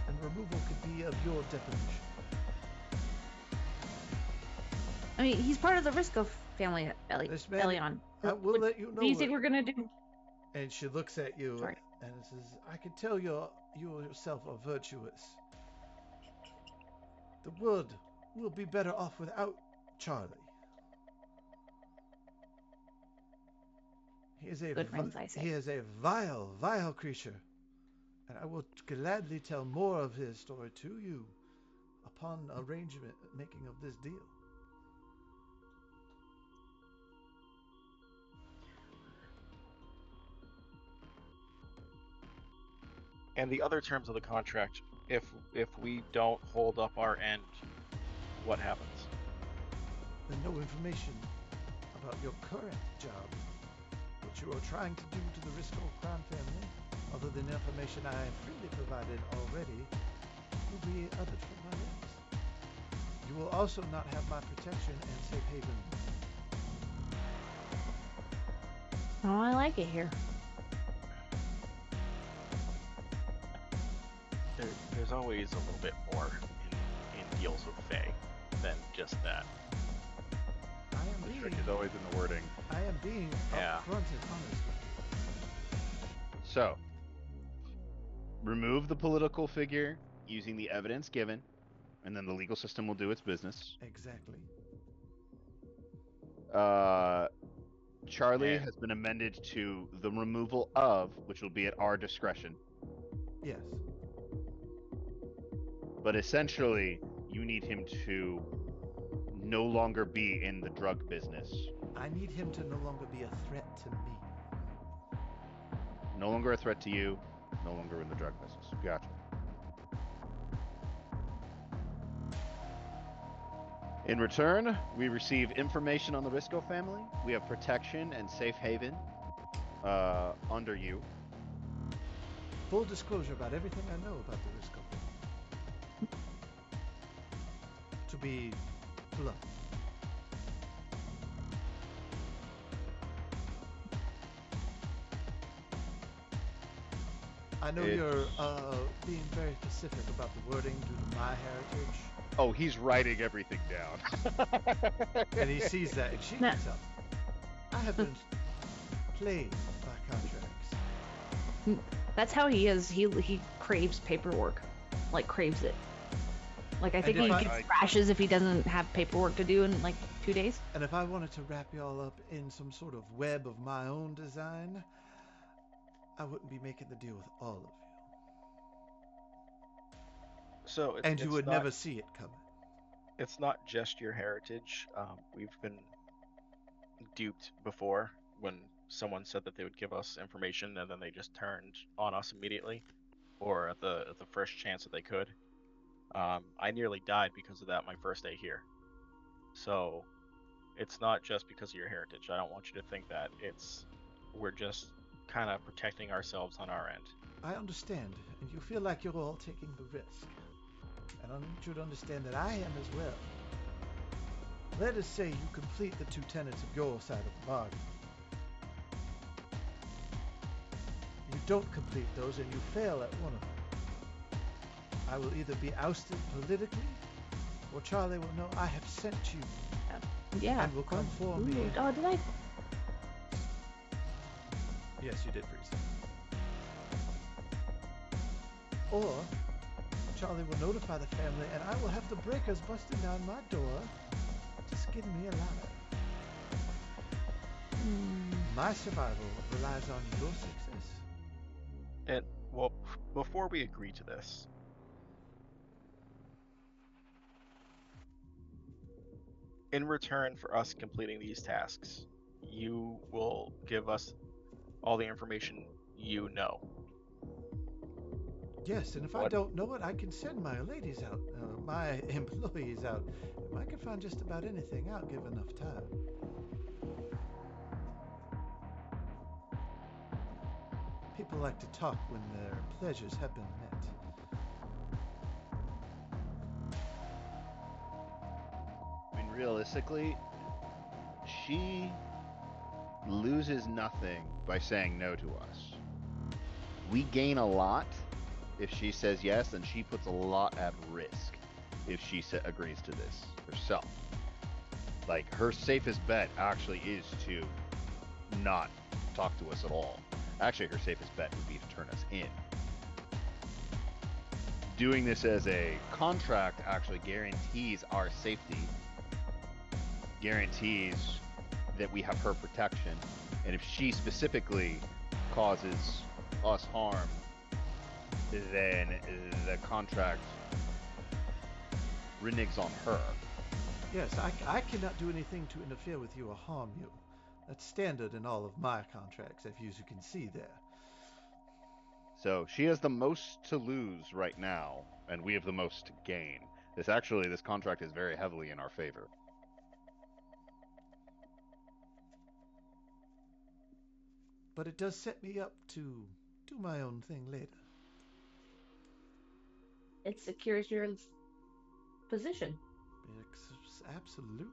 and removal could be of your definition. I mean, he's part of the Risco family, This man- Elion. I will let you know. What do you think we're gonna do? And she looks at you Sorry. and says, "I can tell you yourself are virtuous. The world will be better off without Charlie. He is a Good friends, I say. he is a vile creature, and I will gladly tell more of his story to you upon making of this deal." And the other terms of the contract, if we don't hold up our end, what happens? And no information about your current job, what you are trying to do to the Risco crime family, other than information I have freely provided already, will be uttered from my lips. You will also not have my protection and safe haven. Oh, I like it here. There's always a little bit more in deals with Faye than just that. The trick is always in the wording. I am being Yeah. upfront and honest with you. So, remove the political figure using the evidence given, and then the legal system will do its business. Exactly. Charlie And- has been amended to the removal of, which will be at our discretion. Yes. But essentially, you need him to no longer be in the drug business. I need him to no longer be a threat to me. No longer a threat to you, no longer in the drug business. Gotcha. In return, we receive information on the Risco family. We have protection and safe haven under you. Full disclosure about everything I know about the Risco family. To be blunt. I know you're being very specific about the wording due to my heritage. Oh, he's writing everything down. And he sees that, and she can tell. I have been plagued by contracts. That's how he is. He craves paperwork, like craves it. Like I think if he I- gets crashes if he doesn't have paperwork to do in like 2 days. And if I wanted to wrap y'all up in some sort of web of my own design, I wouldn't be making the deal with all of you. So And you it's would not, never see it coming. It's not just your heritage. We've been duped before when someone said that they would give us information and then they just turned on us immediately, or at the first chance that they could. I nearly died because of that my first day here. So it's not just because of your heritage. I don't want you to think that we're just kind of protecting ourselves on our end. I understand, and you feel like you're all taking the risk. And I need you to understand that I am as well. Let us say you complete the 2 tenets of your side of the bargain. You don't complete those and you fail at one of them. I will either be ousted politically, or Charlie will know I have sent you Yeah. and will come for me. Ooh, oh, did I? Yes, you did freeze. Or Charlie will notify the family and I will have the breakers busting down my door to skin me alive. My survival relies on your success. And well, before we agree to this, in return for us completing these tasks, you will give us all the information you know. Yes, and if I What? don't know it, I can send my ladies out, my employees out. I can find just about anything out, give enough time. People like to talk when their pleasures have been met. I mean, realistically, she loses nothing by saying no to us. We gain a lot if she says yes, and she puts a lot at risk if she agrees to this herself. Like, her safest bet actually is to not talk to us at all. Actually, her safest bet would be to turn us in. Doing this as a contract actually guarantees our safety, guarantees that we have her protection, and if she specifically causes us harm, then the contract reneges on her. Yes, I cannot do anything to interfere with you or harm you. That's standard in all of my contracts, as you can see there. So she has the most to lose right now, and we have the most to gain. This contract is very heavily in our favor. But it does set me up to do my own thing later. It secures your position. Absolutely.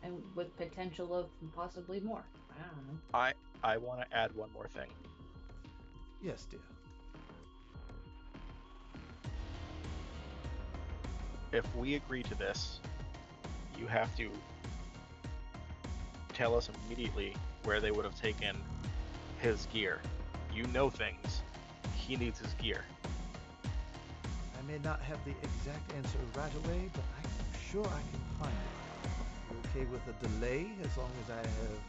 And with potential of possibly more. I don't know. I want to add one more thing. Yes, dear. If we agree to this, you have to tell us immediately where they would have taken his gear. You know things. He needs his gear. I may not have the exact answer right away, but I'm sure I can find it. You okay with a delay as long as I have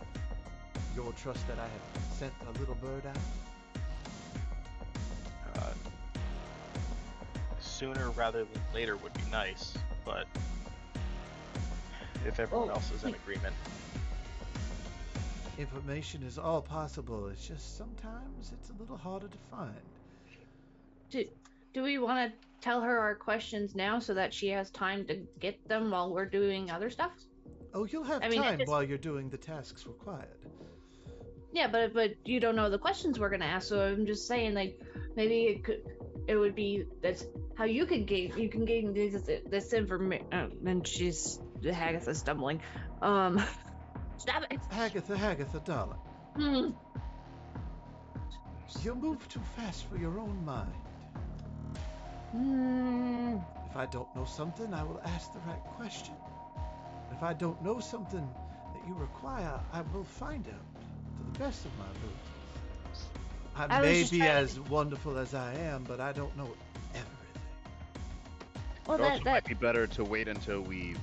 your trust that I have sent a little bird out? Sooner rather than later would be nice, but if everyone else is in agreement. Information is all possible. It's just sometimes it's a little harder to find. Do we want to tell her our questions now so that she has time to get them while we're doing other stuff? Oh, you'll have time while you're doing the tasks required. Yeah, but you don't know the questions we're gonna ask, so I'm just saying, like, maybe it would be that's how you can gain this information. And she's Hagatha's stumbling. Stop it, Hagatha, darling. Hmm. You move too fast for your own mind. If I don't know something, I will ask the right question. If I don't know something that you require, I will find out to the best of my abilities. I may be as wonderful as I am, but I don't know everything. Well, it also might be better to wait until we've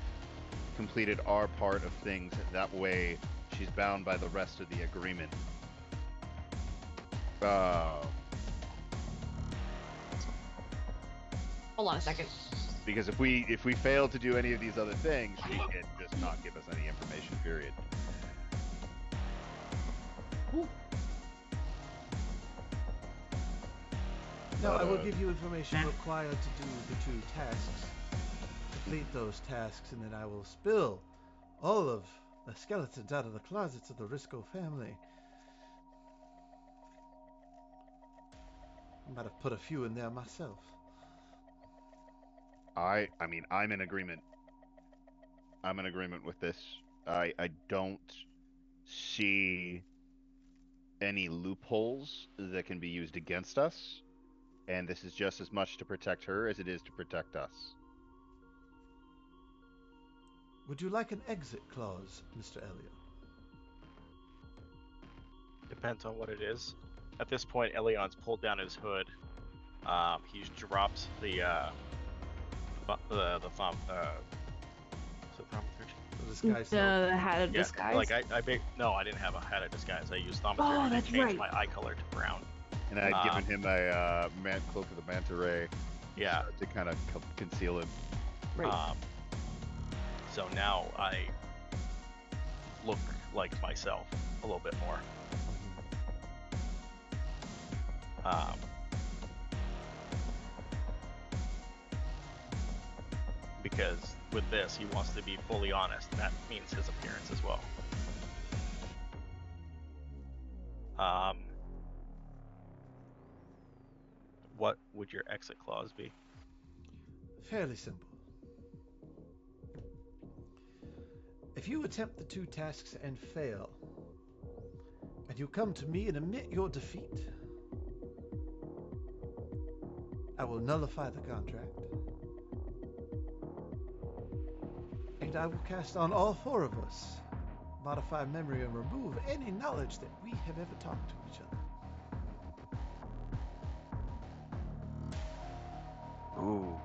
completed our part of things. That way, she's bound by the rest of the agreement. Hold on a second. Because if we fail to do any of these other things, she can just not give us any information, period. Ooh. Now, I will give you information required to do the 2 tasks. Complete those tasks, and then I will spill all of the skeletons out of the closets of the Risco family. I might have put a few in there myself. I mean, I'm in agreement. I'm in agreement with this. I don't see any loopholes that can be used against us, and this is just as much to protect her as it is to protect us. Would you like an exit clause, Mr. Elliot? Depends on what it is. At this point, Elion's pulled down his hood. He's dropped the thumb. Disguise. The hat of disguise. Like I didn't have a hat of disguise. I used thaumaturgy to change my eye color to brown. And I'd given him a cloak of the manta ray. Yeah. To kind of conceal it. Right. So now I look like myself a little bit more. Because with this, he wants to be fully honest, and that means his appearance as well. What would your exit clause be? Fairly simple. If you attempt the 2 tasks and fail, and you come to me and admit your defeat, I will nullify the contract, and I will cast on all 4 of us, modify memory, and remove any knowledge that we have ever talked to each other. Ooh.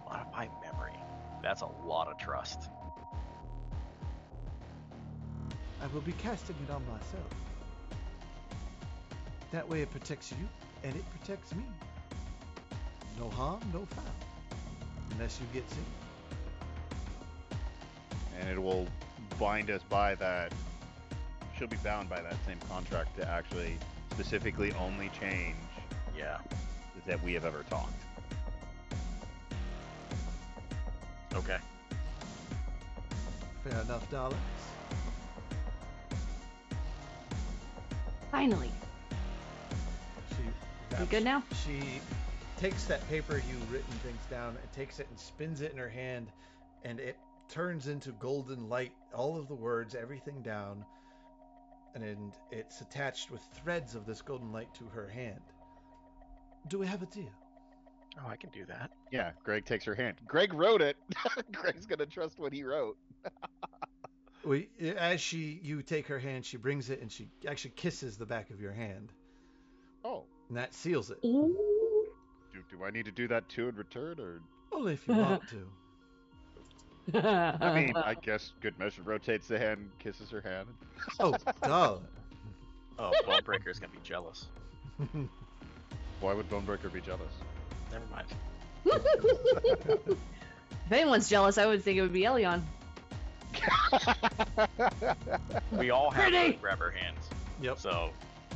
Modify memory. That's a lot of trust. I will be casting it on myself. That way it protects you, and it protects me. No harm, no foul. Unless you get sick. And it will bind us by that. She'll be bound by that same contract to actually specifically only change that we have ever talked. Okay. Fair enough, darlings. Finally. You good now? She takes that paper you've written things down and takes it and spins it in her hand, and it turns into golden light. All of the words, everything down, and it's attached with threads of this golden light to her hand. Do we have a deal? Oh, I can do that. Yeah, Greg takes her hand. Greg wrote it. Greg's gonna trust what he wrote. As you take her hand, she brings it and she actually kisses the back of your hand, Oh, and that seals it. Ooh. do I need to do that too in return, or? Only if you want to. I mean, I guess good measure. Rotates the hand, kisses her hand. Oh, darling. Oh, Bonebreaker's gonna be jealous. Why would Bonebreaker be jealous? Never mind. If anyone's jealous, I would think it would be Elion. We all have Pretty. to grab her hands. Yep. So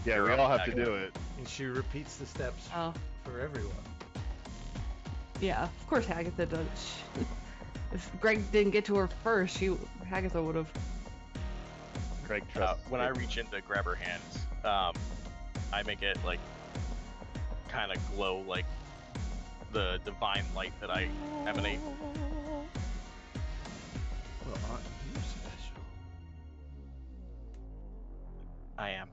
Yeah, we all have to do it. And she repeats the steps Oh, for everyone. yeah. Of course Hagatha does. If Greg didn't get to her first, Hagatha would have. Greg trusts. when I reach in to grab her hands, I make it like kind of glow like the divine light that I emanate. Well, aren't you special? I am.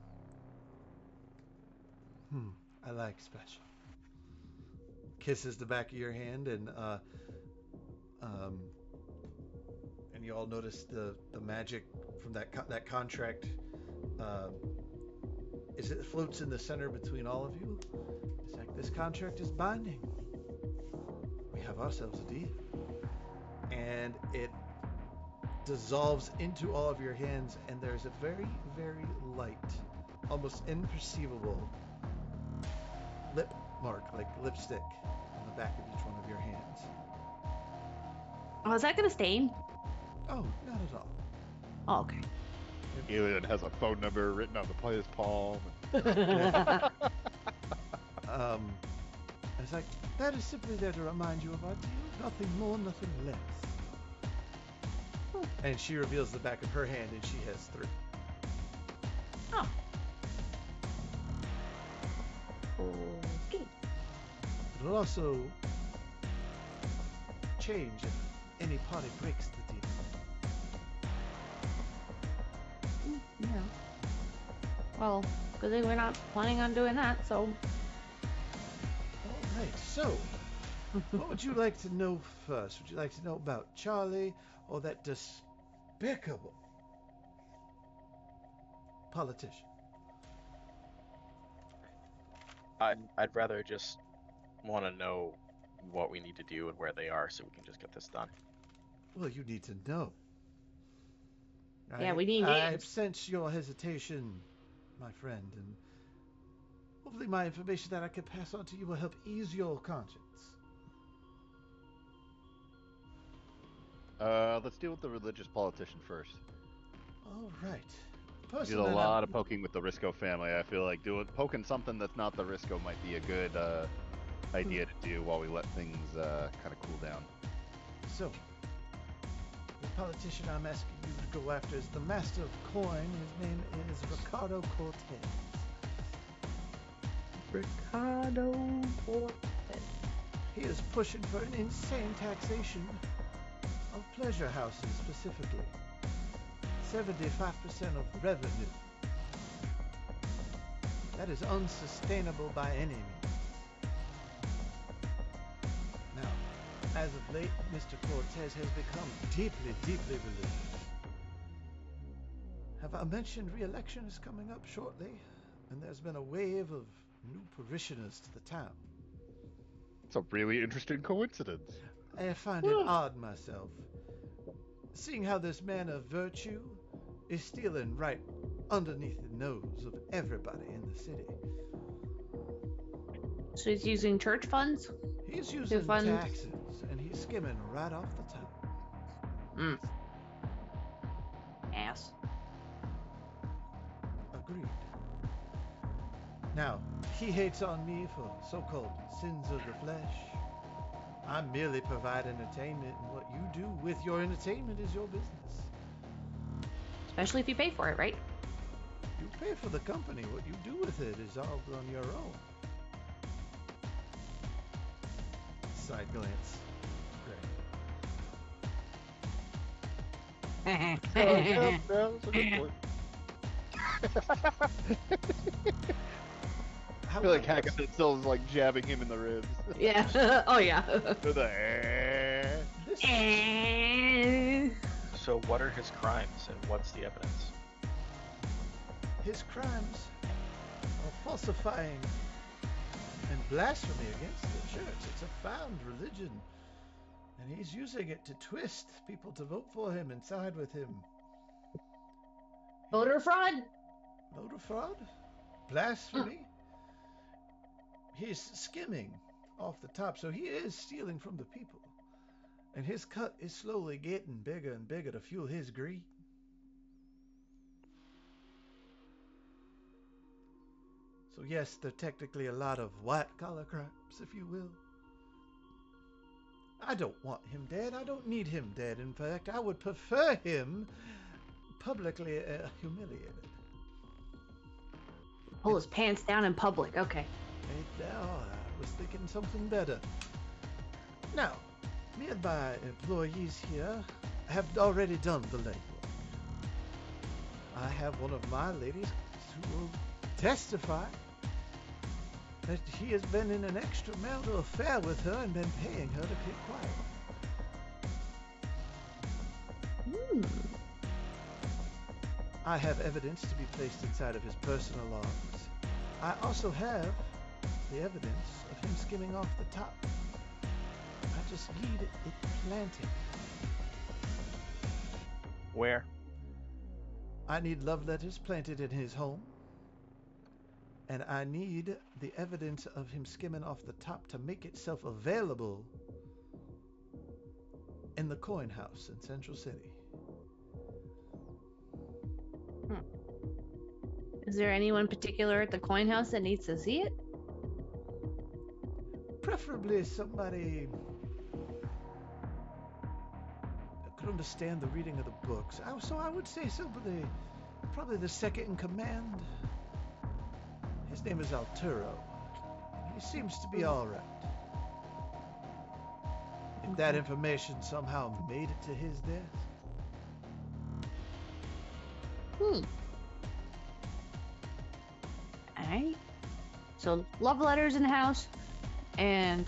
I like special. Kisses the back of your hand, and you all notice the magic from that contract. It floats in the center between all of you. It's like, this contract is binding. We have ourselves a deal, and it dissolves into all of your hands, and there's a very, very light, almost imperceivable lip mark, like lipstick, on the back of each one of your hands. Oh, is that gonna stain? Oh, not at all. Oh, okay. Alien has a phone number written on the player's palm. It's like, that is simply there to remind you of our deal. Nothing more, nothing less. And she reveals the back of her hand, and she has 3. Oh. Okay. It'll also change if any party breaks the deal. Yeah. Well, good thing we're not planning on doing that, so. All right, so what would you like to know first? Would you like to know about Charlie or that despicable politician? I'd rather just want to know what we need to do and where they are so we can just get this done. Well, you need to know. Yeah, we need I've names. sensed your hesitation, my friend, and hopefully my information that I can pass on to you will help ease your conscience. Let's deal with the religious politician first. All right. We Person did a that lot of poking with the Risco family. I feel like poking something that's not the Risco might be a good idea to do while we let things kind of cool down. So, the politician I'm asking you to go after is the master of coin. His name is Ricardo Cortez. Ricardo Cortez. He is pushing for an insane taxation of pleasure houses specifically. 75% of revenue. That is unsustainable by any means. Now, as of late, Mr. Cortez has become deeply, deeply religious. Have I mentioned re-election is coming up shortly? And there's been a wave of new parishioners to the town. It's a really interesting coincidence. I find it odd myself, seeing how this man of virtue is stealing right underneath the nose of everybody in the city. So he's using church funds? He's using fund- taxes, and he's skimming right off the top. Ass. Agreed. Now, he hates on me for so-called sins of the flesh. I merely provide entertainment, and what you do with your entertainment is your business. Especially if you pay for it, right? You pay for the company. What you do with it is all on your own. side glance. Great. Yeah, that's a good point. I feel like Hagrid still is like jabbing him in the ribs. Yeah. Oh yeah. With a This, So what are his crimes and what's the evidence? his crimes are falsifying and blasphemy against the church. It's a found religion. And he's using it to twist people to vote for him and side with him. Voter fraud. Voter fraud? Blasphemy? He's skimming off the top, so he is stealing from the people. And his cut is slowly getting bigger and bigger to fuel his greed. So yes, there are technically a lot of white-collar crimes, if you will. I don't want him dead. I don't need him dead. In fact, I would prefer him publicly humiliated. Pull his pants down in public. Okay. I was thinking something better. Now, me and my employees here have already done the legwork. I have one of my ladies who will testify that he has been in an extramarital affair with her and been paying her to keep quiet. I have evidence to be placed inside of his personal logs. I also have the evidence of him skimming off the top. I just need it planted. Where? I need love letters planted in his home. And I need the evidence of him skimming off the top to make itself available in the coin house in Central City. Is there anyone particular at the coin house that needs to see it? Preferably somebody that could understand the reading of the books. So I would say somebody, probably the second in command. His name is Arturo. He seems to be all right. If that information somehow made it to his desk. Alright. So, love letters in the house, and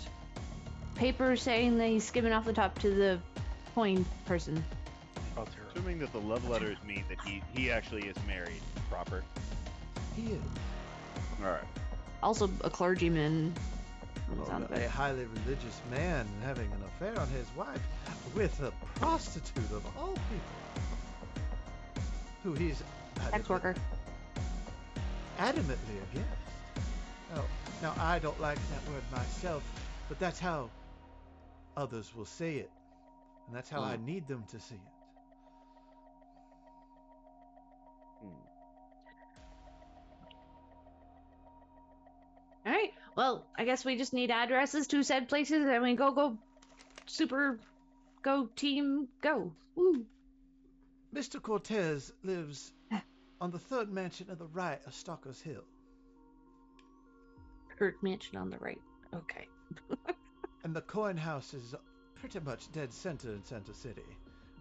papers saying that he's skimming off the top to the coin person. Arturo. Assuming that the love letters mean that he actually is married, proper. He is. Alright. Also a clergyman. A highly religious man having an affair on his wife with a prostitute of all people. Who he's Sex worker. adamantly against. Now I don't like that word myself, but that's how others will say it. And that's how I need them to see it. Alright. Well, I guess we just need addresses to said places, and we go team, go. Woo. Mr. Cortez lives on the third mansion to the right of Stalker's Hill. Hurt mansion on the right. Okay. And the coin house is pretty much dead center in Center City.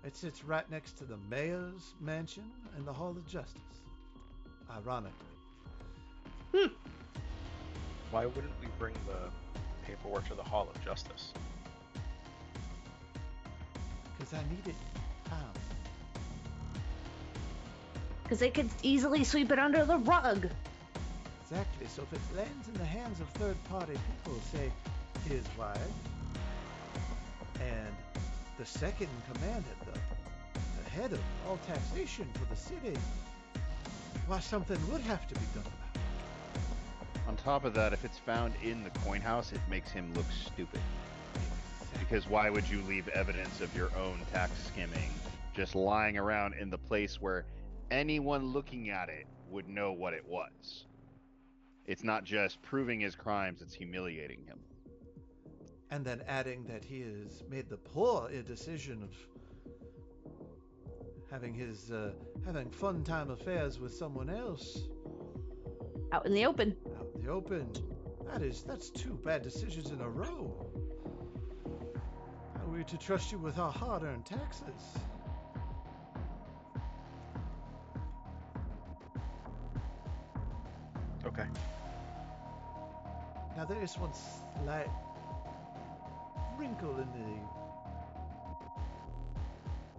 It sits right next to the mayor's mansion and the Hall of Justice. Ironically. Why wouldn't we bring the paperwork to the Hall of Justice? Because I need it found. Because they could easily sweep it under the rug. Exactly. So if it lands in the hands of third-party people, say his wife, and the second in command at the head of all taxation for the city, why, something would have to be done about it. On top of that, if it's found in the coin house, it makes him look stupid. Because why would you leave evidence of your own tax skimming just lying around in the place where anyone looking at it would know what it was? It's not just proving his crimes, it's humiliating him. And then adding that he has made the poor decision of having fun time affairs with someone else Out in the open. out in the open. That's two bad decisions in a row. continue to trust you with our hard-earned taxes. Okay. Now there is one slight wrinkle in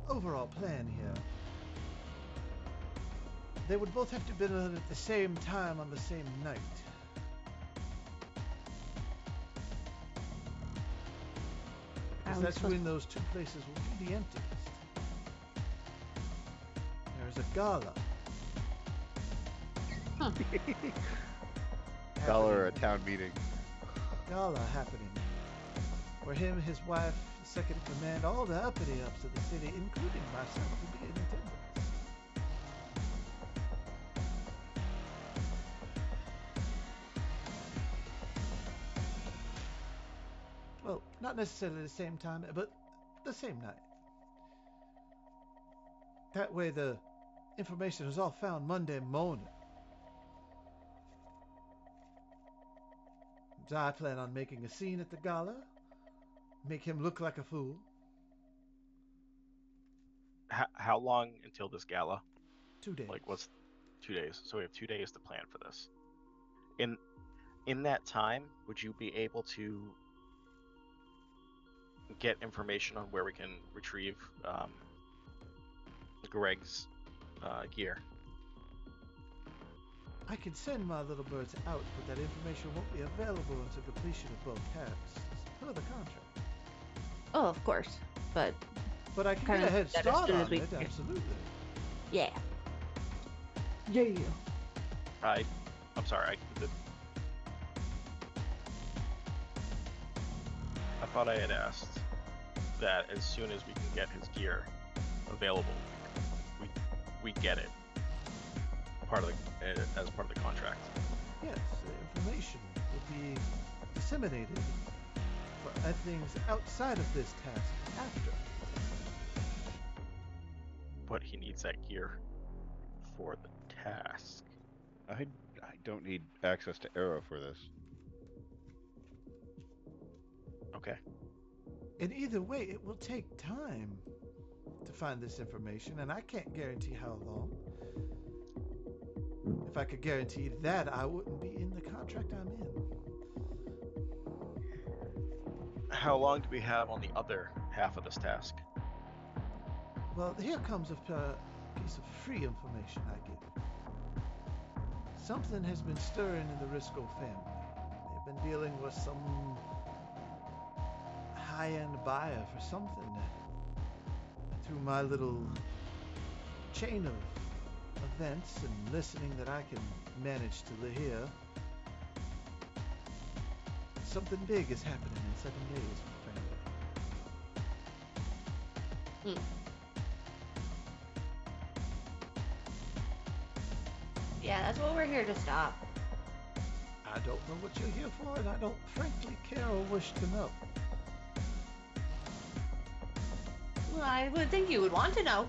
the overall plan here. They would both have to be done at the same time on the same night. Because that's when those two places will be the emptiest. There's a gala. Huh. Gala or a town meeting. Gala happening. Where him, his wife, the second in command, all the uppity-ups of the city, including myself, will be in attendance. Well, not necessarily the same time, but the same night. That way the information is all found Monday morning. So I plan on making a scene at the gala, make him look like a fool. How long until this gala? 2 days. Like, what's 2 days? So we have 2 days to plan for this. In that time, would you be able to get information on where we can retrieve Greg's gear? I can send my little birds out, but that information won't be available until completion of both tasks, per the contract. Oh, of course. But I can kind get a of head better start soon as on we it, can. absolutely. yeah. Yeah. I'm sorry. I thought I had asked that as soon as we can get his gear available, we get it as part of the contract. Yes, the information will be disseminated for things outside of this task after. But he needs that gear for the task. I don't need access to Arrow for this. Okay. In either way, it will take time to find this information, and I can't guarantee how long. If I could guarantee that, I wouldn't be in the contract I'm in. How long do we have on the other half of this task? Well, here comes a piece of free information I give. Something has been stirring in the Risco family. They've been dealing with some high-end buyer for something. Through my little chain of events and listening that I can manage to hear, something big is happening in 7 days with the family. Yeah, that's what we're here to stop. I don't know what you're here for, and I don't frankly care or wish to know. Well, I would think you would want to know,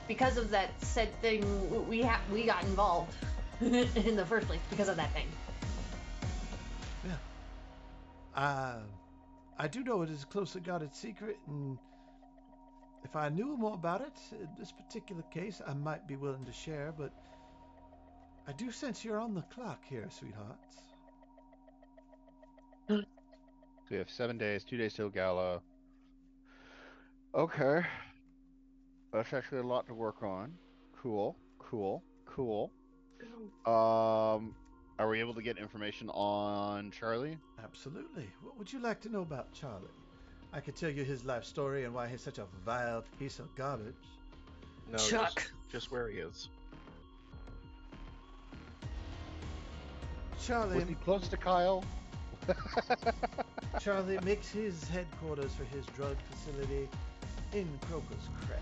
because of that said thing, we got involved in the first place because of that thing. Yeah. I do know it is a closely guarded secret, and if I knew more about it, in this particular case, I might be willing to share, but I do sense you're on the clock here, sweethearts. So we have 7 days, 2 days till Gala. Okay. That's actually a lot to work on. Cool. Are we able to get information on Charlie? Absolutely. What would you like to know about Charlie? I could tell you his life story and why he's such a vile piece of garbage. No, Chuck. Just where he is. Charlie, Was he close to Kyle? Charlie makes his headquarters for his drug facility in Crocus Crag.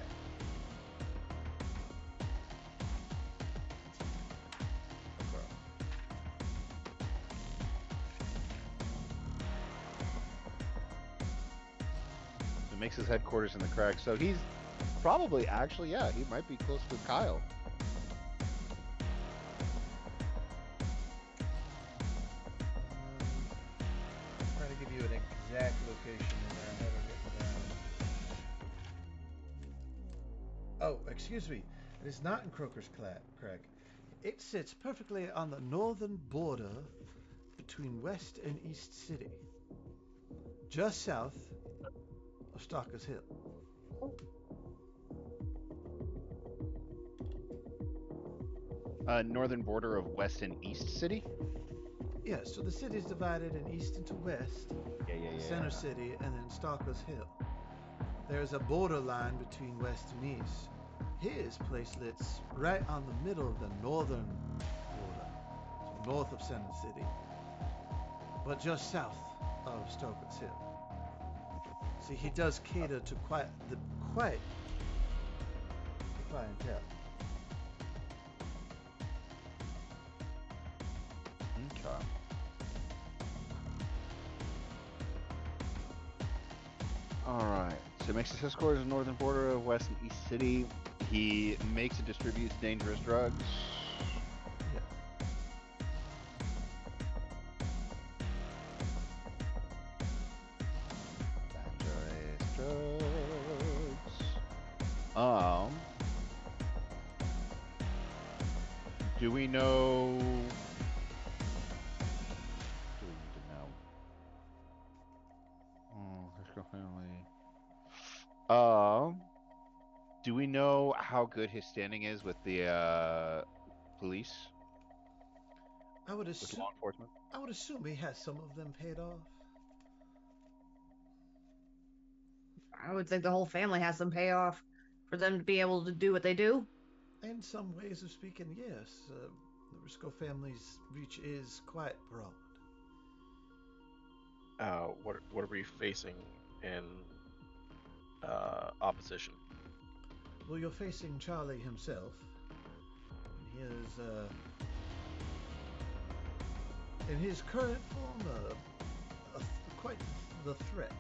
He makes his headquarters in the Crag, so he's probably actually, yeah, he might be close with Kyle. Trying to give you an exact location in there. I have it Oh, excuse me. It is not in Croker's Crag. It sits perfectly on the northern border between West and East City, just south of Stalker's Hill. Northern border of West and East City? Yes, so the city is divided in east into west, Yeah. Center City, and then Stalker's Hill. There's a borderline between west and east. His place sits right on the middle of the northern border, so north of Center City, but just south of Stalker's Hill. See, he does cater to quite the clientele. Okay. Alright. So he makes his headquarters in the northern border of West and East City. He makes and distributes dangerous drugs. Yeah. Dangerous drugs. Do we know? Do we need to know? Risco Family. Do we know how good his standing is with the police, I would with assume law enforcement? he has some of them paid off. I would think the whole family has some payoff for them to be able to do what they do. In some ways of speaking, yes. The Risco family's reach is quite broad. What are we facing in opposition? Well, you're facing Charlie himself. He is, in his current form, quite the threat.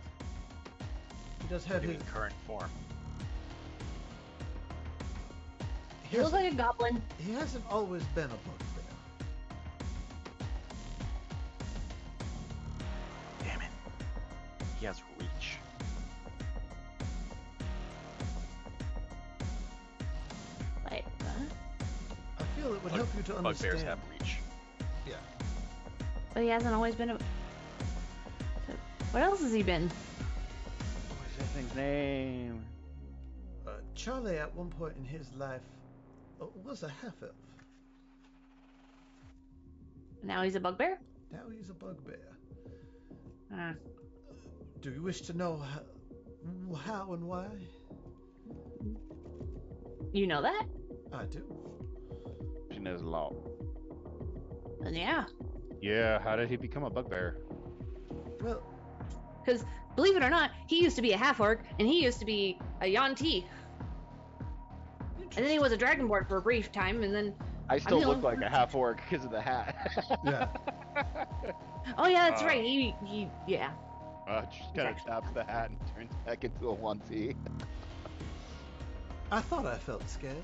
He does have his current form. He looks like a goblin. He hasn't always been a bugbear. Damn it. He has reach. Wait, I feel it would help you to understand. Bugbears have reach. Yeah. but he hasn't always been a. So, what else has he been? What's that thing's name? Charlie, at one point in his life, was a half-elf. Now he's a bugbear? Now he's a bugbear. Uh, Do you wish to know how and why? you know that? I do. She knows a lot. Then yeah. Yeah, how did he become a bugbear? Well, Because, believe it or not, he used to be a half-orc, and he used to be a Yuan-Ti. And then he was a dragonborn for a brief time, and then... I still the look only- like a half orc because of the hat. yeah. Oh yeah, that's right, he yeah. Just kind of taps the hat and turns back into a 1T. I thought I felt scales.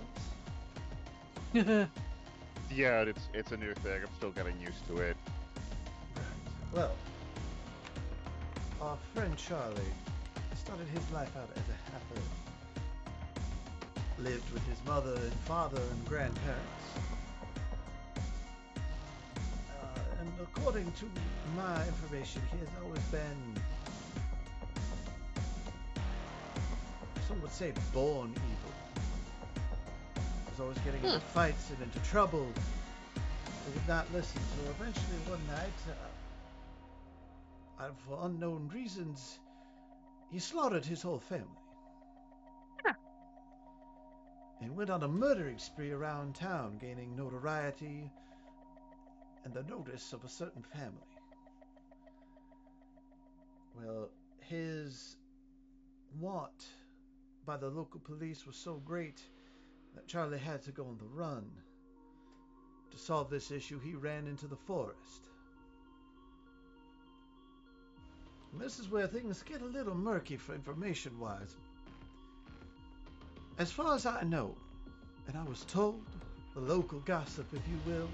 Yeah, it's a new thing. I'm still getting used to it. Well, our friend Charlie started his life out as a half-elf. Lived with his mother and father and grandparents. And according to my information, he has always been, some would say, born evil. Was always getting into fights and into trouble. He would not listen. So eventually one night, for unknown reasons, he slaughtered his whole family. And went on a murdering spree around town, gaining notoriety and the notice of a certain family. Well, his want by the local police was so great that Charlie had to go on the run. To solve this issue, he ran into the forest. And this is where things get a little murky for information-wise. As far as I know, and I was told, the local gossip, if you will,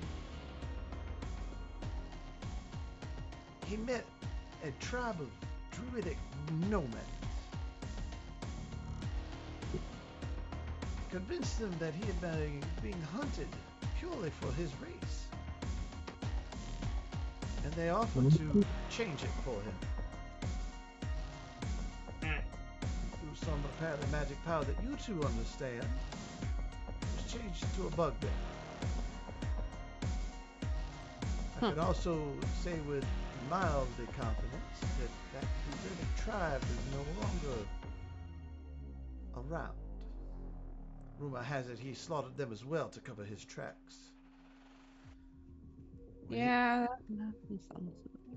he met a tribe of druidic nomads. convinced them that he had been being hunted purely for his race. And they offered to change it for him. Through some apparently magic power that you two understand, it was changed to a bugbear. I could also say with mildly confidence that Bubonic tribe is no longer around. Rumor has it he slaughtered them as well to cover his tracks. Yeah, that sounds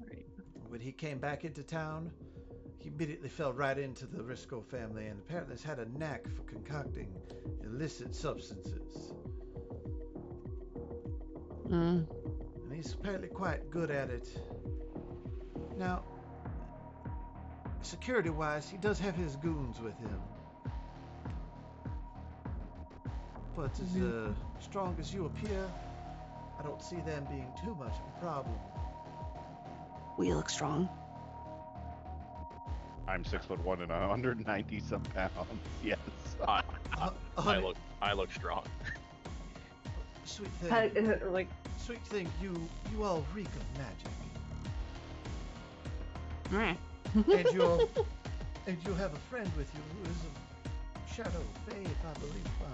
right. When he came back into town, he immediately fell right into the Risco family and apparently has had a knack for concocting illicit substances. And he's apparently quite good at it. Now, security-wise, he does have his goons with him. But as strong as you appear, I don't see them being too much of a problem. We look strong. I'm 6'1" and 190 some pounds. Yes. I look strong. Sweet thing. Like, Sweet thing, you all reek of magic. And you have a friend with you who is a shadow fae, if I believe my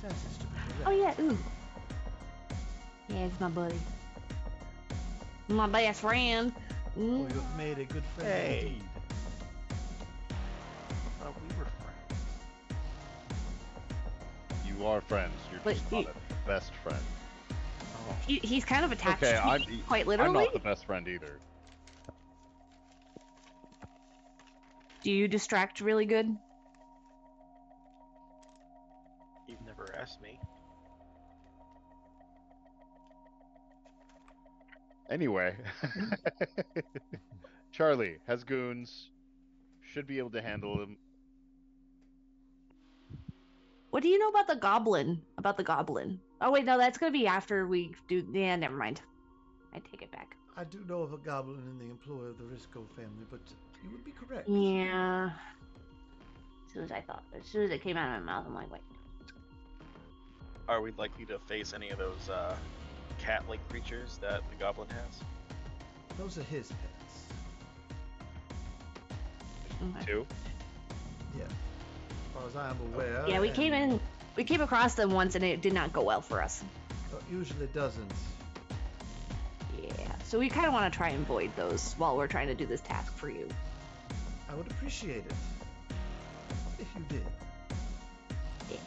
senses to be correct. oh yeah, ooh. Yeah, it's my buddy. My best friend. Oh, you have made a good friend Hey. indeed. We were friends. You are friends. You're But just not a best friend. He's kind of attached Okay, to me, quite literally. I'm not the best friend either. Do you distract really good? You've never asked me. Anyway, Charlie has goons. Should be able to handle them. What do you know about the goblin? Oh wait, no, that's gonna be after we do. Yeah, never mind. I take it back. I do know of a goblin in the employ of the Risco family, but you would be correct. Yeah. As soon as it came out of my mouth, I'm like, wait. Are we likely to face any of those cat-like creatures that the goblin has? Those are his pets. Okay. 2. Yeah. As far as I am aware. Yeah, we and came across them once, and it did not go well for us. Usually doesn't. Yeah. So we kind of want to try and avoid those while we're trying to do this task for you. I would appreciate it if you did. Yeah.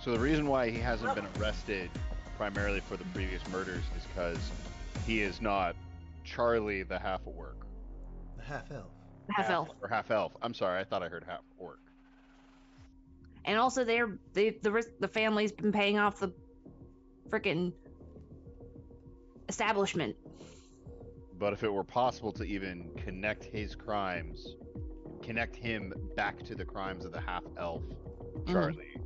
So the reason why he hasn't been arrested primarily for the previous murders is because he is not Charlie the half-orc. The half-elf. Half elf. Or half-elf. I'm sorry, I thought I heard half-orc. And also, the family's been paying off the frickin' establishment. But if it were possible to even connect him back to the crimes of the half-elf Charlie,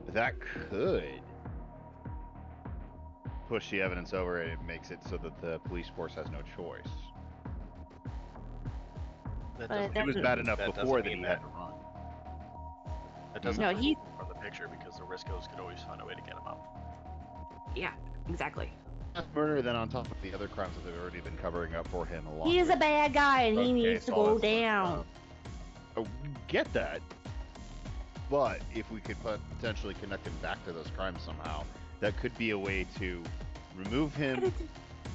that could push the evidence over and it makes it so that the police force has no choice. That But doesn't- It was bad enough that doesn't before that mean he that- had to run. That doesn't No, remove him from the picture because the Riscos could always find a way to get him out. Yeah, exactly. That's murder then on top of the other crimes that they've already been covering up for him along He is with. a bad guy, and he Okay, needs to so go that's- down. Oh, get that. But if we could potentially connect him back to those crimes somehow, that could be a way to remove him,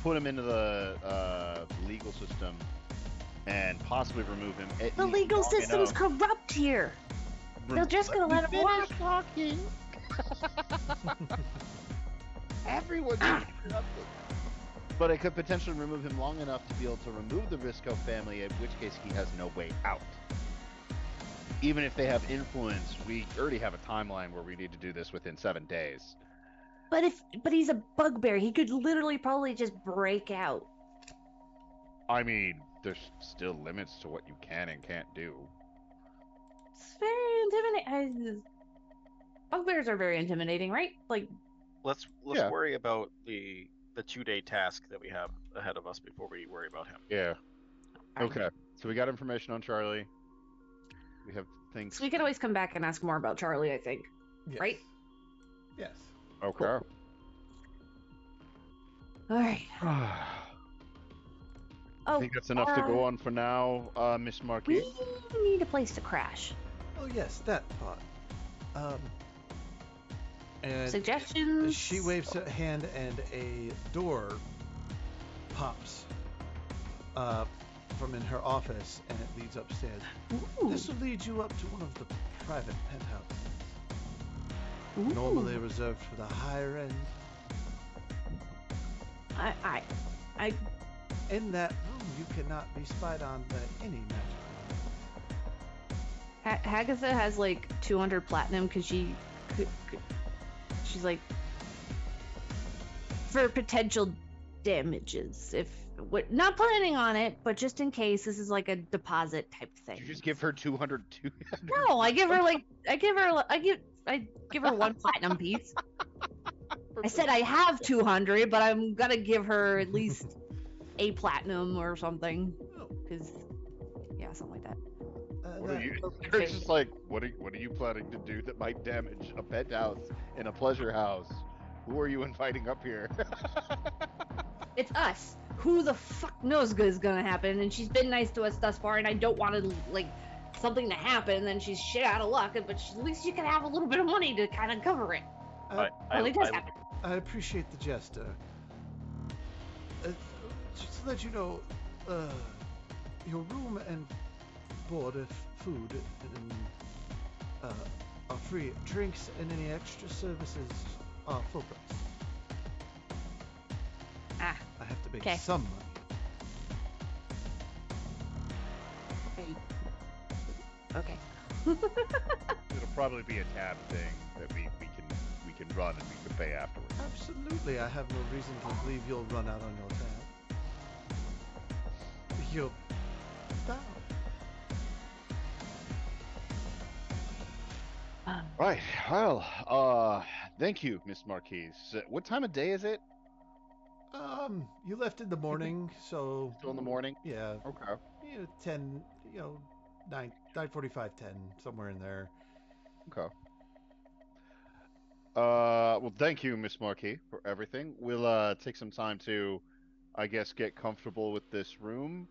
put him into the legal system, and possibly remove him. At The least legal long system's enough- corrupt here. They're just gonna let him walk. talking. Everyone's interrupted. But it could potentially remove him long enough to be able to remove the Risco family, in which case he has no way out. Even if they have influence, we already have a timeline where we need to do this within 7 days. But he's a bugbear. He could literally probably just break out. I mean, there's still limits to what you can and can't do. It's very intimidating. Bugbears are very intimidating, right? Like, Let's Yeah. worry about the 2-day task that we have ahead of us before we worry about him. Yeah. Fine. Okay, so we got information on Charlie. We have things. So we could always come back and ask more about Charlie, I think. Yes. Right? Yes. Okay. All right. I Oh, think that's enough to go on for now, Miss Markee. we need a place to crash. Oh yes, that part. And Suggestions? she waves her hand, and a door pops from in her office, and it leads upstairs. Ooh. This will lead you up to one of the private penthouses, Ooh. normally reserved for the higher end. I In that room, you cannot be spied on by any magic. Hagatha has like 200 platinum because she's like for potential damages. If we're not planning on it, but just in case, this is like a deposit type thing. Did you just give her 200? No, I give her one platinum piece. I said I have 200, but I'm gonna give her at least a platinum or something. Oh, Cause yeah, something like that. What are that- you? You're just like, what are you planning to do that might damage a penthouse in a pleasure house? Who are you inviting up here? It's us. Who the fuck knows good is gonna happen? And she's been nice to us thus far, and I don't want to like something to happen, and then she's shit out of luck. But at least you can have a little bit of money to kind of cover it. Well, it does happen. I appreciate the gesture. Just to let you know, your room and board, food, and are free. Drinks and any extra services are full price. Ah, I have to make okay. some money. Okay. It'll probably be a tab thing that we can run and we can pay afterwards. Absolutely, I have no reason to believe you'll run out on your tab. You're down. Right. Well, thank you, Miss Marquise. What time of day is it? You left in the morning, so Still in the morning? yeah, Okay. 10, 9:45, 10, somewhere in there. Okay. Well, thank you, Miss Marquis, for everything. We'll take some time to, I guess, get comfortable with this room.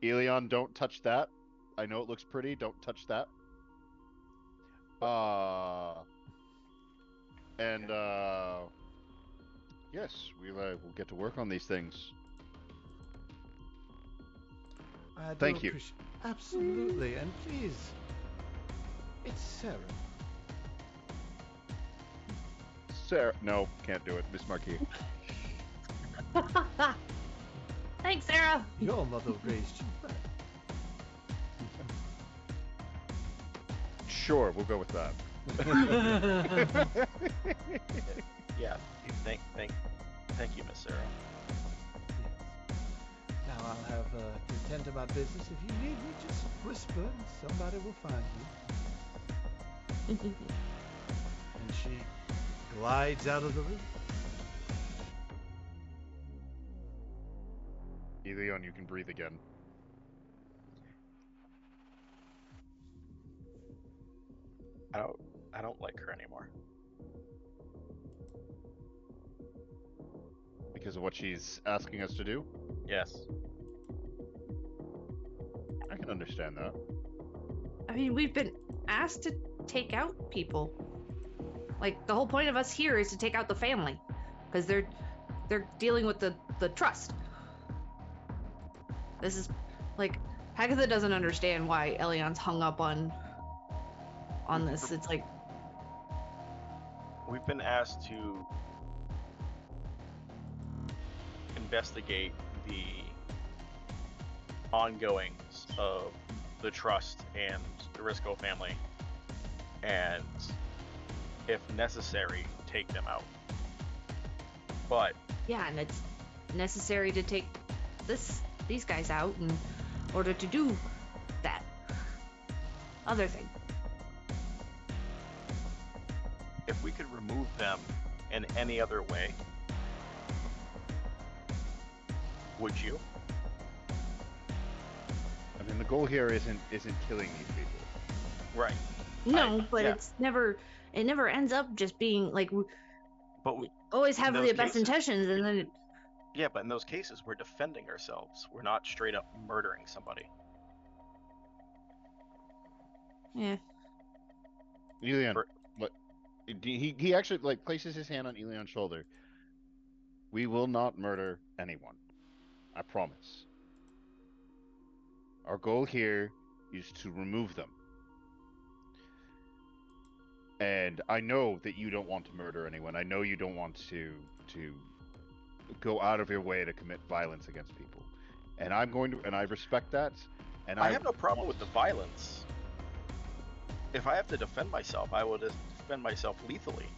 Elion, don't touch that. I know it looks pretty. Don't touch that. Yes, we'll get to work on these things. I do Thank you. Absolutely, and please, it's Sarah. Sarah, no, can't do it, Miss Marquis. Thanks, Sarah. Your mother raised you right. Sure, we'll go with that. Yeah. Thank you, Miss Sarah. Yes. Now I'll have to attend to my business. If you need me, just whisper and somebody will find you. And she glides out of the room. Elion, you can breathe again. I don't like her anymore. Because of what she's asking us to do? Yes. I can understand that. I mean, we've been asked to take out people. Like, the whole point of us here is to take out the family. Because they're dealing with the trust. This is, like, Hagatha doesn't understand why Elion's hung up on this. It's like, We've been asked to investigate the ongoings of the trust and the Risco family, and if necessary, take them out. But yeah, and it's necessary to take these guys out in order to do that other thing. if we could remove them in any other way, would you? And the goal here isn't killing these people. Right. No, but yeah. it never ends up just being like But we always have in the those best cases- intentions, and then Yeah, but in those cases, we're defending ourselves. We're not straight up murdering somebody. yeah. Elian, For- what? He actually like places his hand on Elian's shoulder. We will not murder anyone. I promise. Our goal here is to remove them. And I know that you don't want to murder anyone. I know you don't want to go out of your way to commit violence against people. And I'm going to, and I respect that. And I have no problem with the violence. If I have to defend myself, I will just defend myself lethally.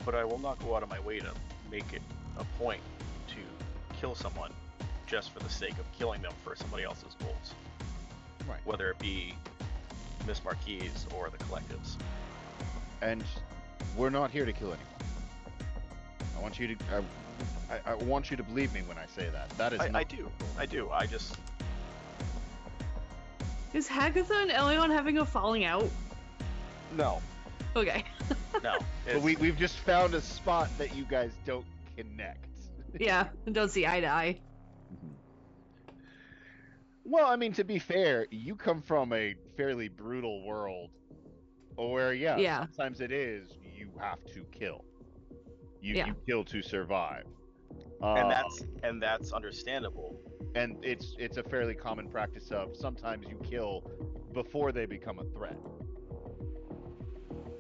But I will not go out of my way to make it a point to kill someone just for the sake of killing them for somebody else's goals. Right. Whether it be Miss Markee's or the Collectives. And we're not here to kill anyone. I want you to, I want you to believe me when I say that. That is. I do. I just. Is Hagatha and Elion having a falling out? No. Okay. No. But we've just found a spot that you guys don't connect. Yeah, don't see eye to eye. Well, I mean, to be fair, you come from a fairly brutal world where, Yeah. sometimes it is you have to kill. You Yeah. kill to survive. And that's understandable. And it's a fairly common practice of sometimes you kill before they become a threat.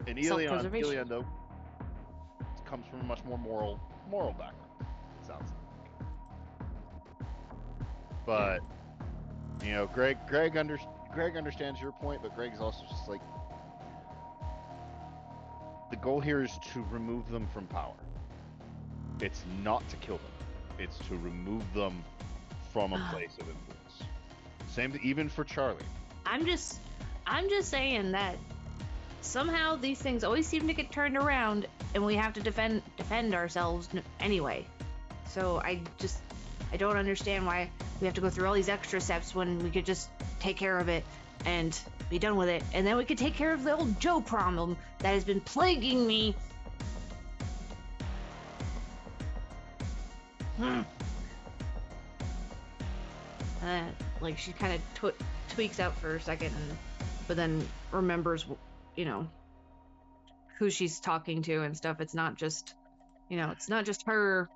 And Elion though comes from a much more moral background, it sounds like. But you know, Greg understands your point, but Greg's also just like, the goal here is to remove them from power. It's not to kill them. It's to remove them from a place of influence. Same even for Charlie. I'm just saying that somehow these things always seem to get turned around, and we have to defend ourselves anyway. So I don't understand why we have to go through all these extra steps when we could just take care of it and be done with it, and then we could take care of the old Joe problem that has been plaguing me. Like she kind of tweaks out for a second, but then remembers, you know, who she's talking to and stuff. It's not just, you know, it's not just her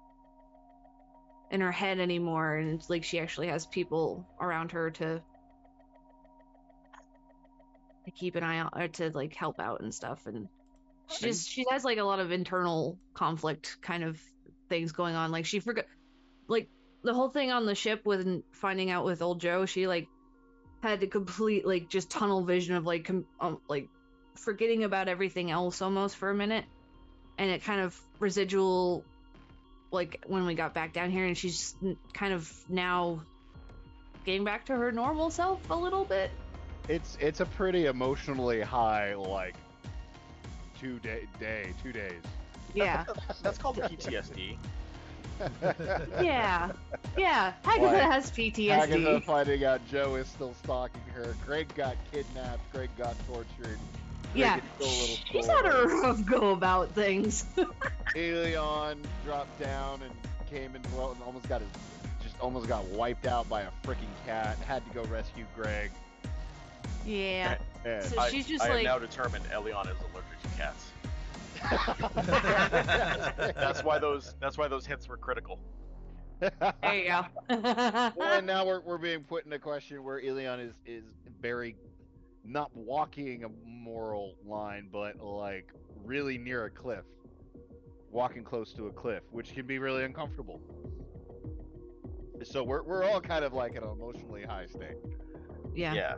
in her head anymore, and it's like she actually has people around her to keep an eye out, or to like help out and stuff. And she has like a lot of internal conflict kind of things going on. Like she forgot, like the whole thing on the ship with finding out with old Joe, she like had to complete like just tunnel vision of like forgetting about everything else almost for a minute, and it kind of residual like when we got back down here, and she's kind of now getting back to her normal self a little bit. It's a pretty emotionally high, like 2 days. Yeah. That's called PTSD. Yeah. Hagatha Like, has PTSD. Hagatha finding out Joe is still stalking her. Greg got kidnapped. Greg got tortured. Yeah, she's had a rough go about things. Elion dropped down and came and almost got wiped out by a freaking cat. Had to go rescue Greg. Yeah. And So she's just I like, have now determined Elion is allergic to cats. That's why those hits were critical. there you go. And now we're being put in a question where Elion is very not walking a moral line, but like really near a cliff, walking close to a cliff, which can be really uncomfortable. So we're all kind of like in an emotionally high state. Yeah.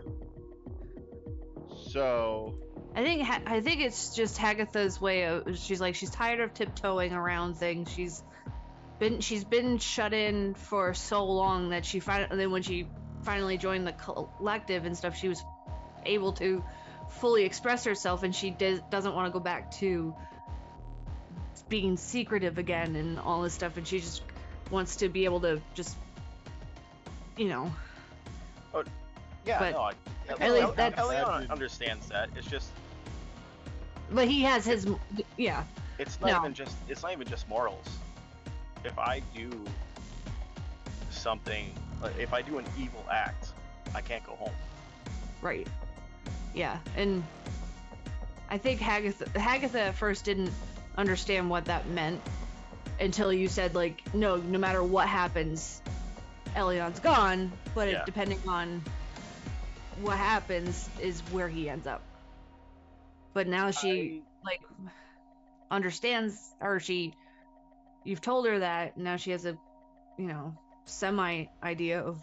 So I think it's just Hagatha's way of, she's tired of tiptoeing around things. She's been shut in for so long that when she finally joined the collective and stuff, she was able to fully express herself, and she doesn't want to go back to being secretive again and all this stuff, and she just wants to be able to just, you know, Yeah, But no, at least that's- Elion understands that. It's just But he has his, yeah. it's not No. even just morals. If I do something, if I do an evil act, I can't go home. Right. Yeah, and I think Hagatha at first didn't understand what that meant until you said, like, no matter what happens, Elion's gone, but Yeah. depending on what happens is where he ends up. But now she, like, understands, or you've told her that, now she has a, semi idea of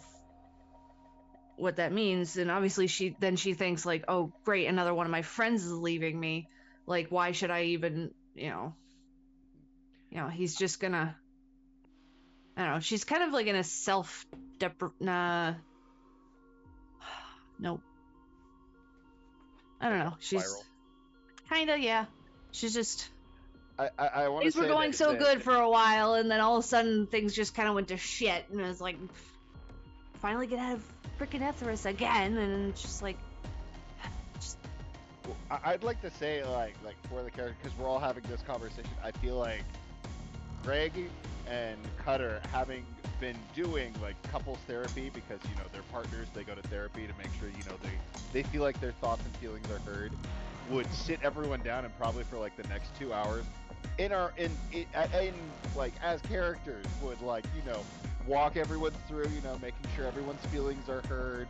what that means, and obviously she thinks, like, oh great, another one of my friends is leaving me, like, why should I even, he's just gonna, I don't know, she's kind of like in a nope, I don't know, she's Spiral. kinda, yeah, she's just, I want to things say were going that, so good for a while, and then all of a sudden things just kind of went to shit, and it was like, finally get out of freaking Ethris again, and it's just like, Well, I'd like to say, like for the character, because we're all having this conversation, I feel like Greg and Cutter, having been doing like couples therapy, because they're partners, they go to therapy to make sure they feel like their thoughts and feelings are heard, would sit everyone down and probably for like the next 2 hours in like as characters would, like, walk everyone through, making sure everyone's feelings are heard.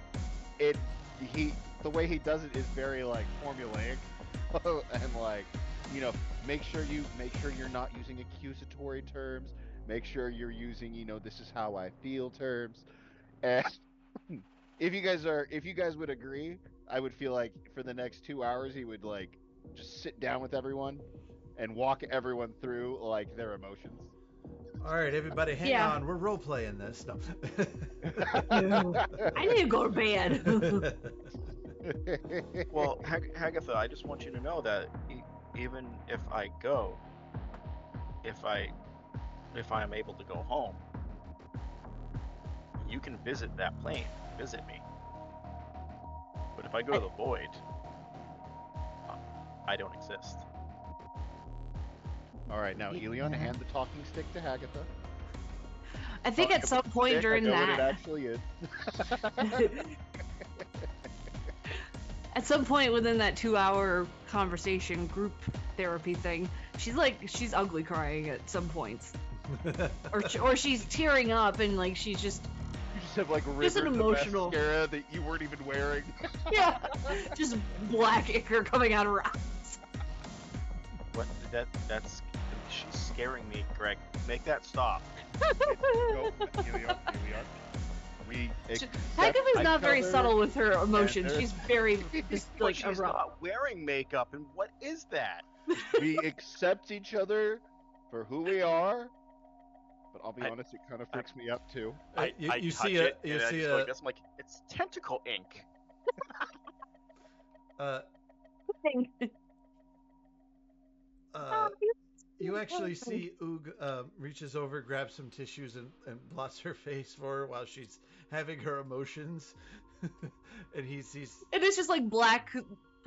The way he does it is very like formulaic and like, make sure you're not using accusatory terms, make sure you're using, this is how I feel terms. And if you guys would agree, I would feel like for the next 2 hours he would like just sit down with everyone and walk everyone through like their emotions. All right, everybody, hang Yeah. on. We're role playing this. No. I need to go to bed. Well, Hagatha, I just want you to know that even if I go, if I am able to go home, you can visit that plane, visit me. But if I go to the void, I don't exist. All right, now Elion, hand the talking stick to Hagatha. I think at some point during I know what it that, actually is. at some point within that 2-hour conversation group therapy thing, she's ugly crying at some points, or she's tearing up, and like she's just, You just have like Just an rivers emotional- of mascara that you weren't even wearing. yeah, just black ichor coming out of her eyes. What? She's scaring me, Greg. Make that stop. No, Elion. Hagatha's not very color, subtle with her emotions. there's- She's very just But like she's not wearing makeup, and what is that? We accept each other for who we are, but I'll be honest, it kind of freaks me out too. I you touch see it, you and I see just go like this. I'm like, it's tentacle ink. thing. You actually see Oog reaches over, grabs some tissues, and blots her face for her while she's having her emotions. And he sees. And it's just like black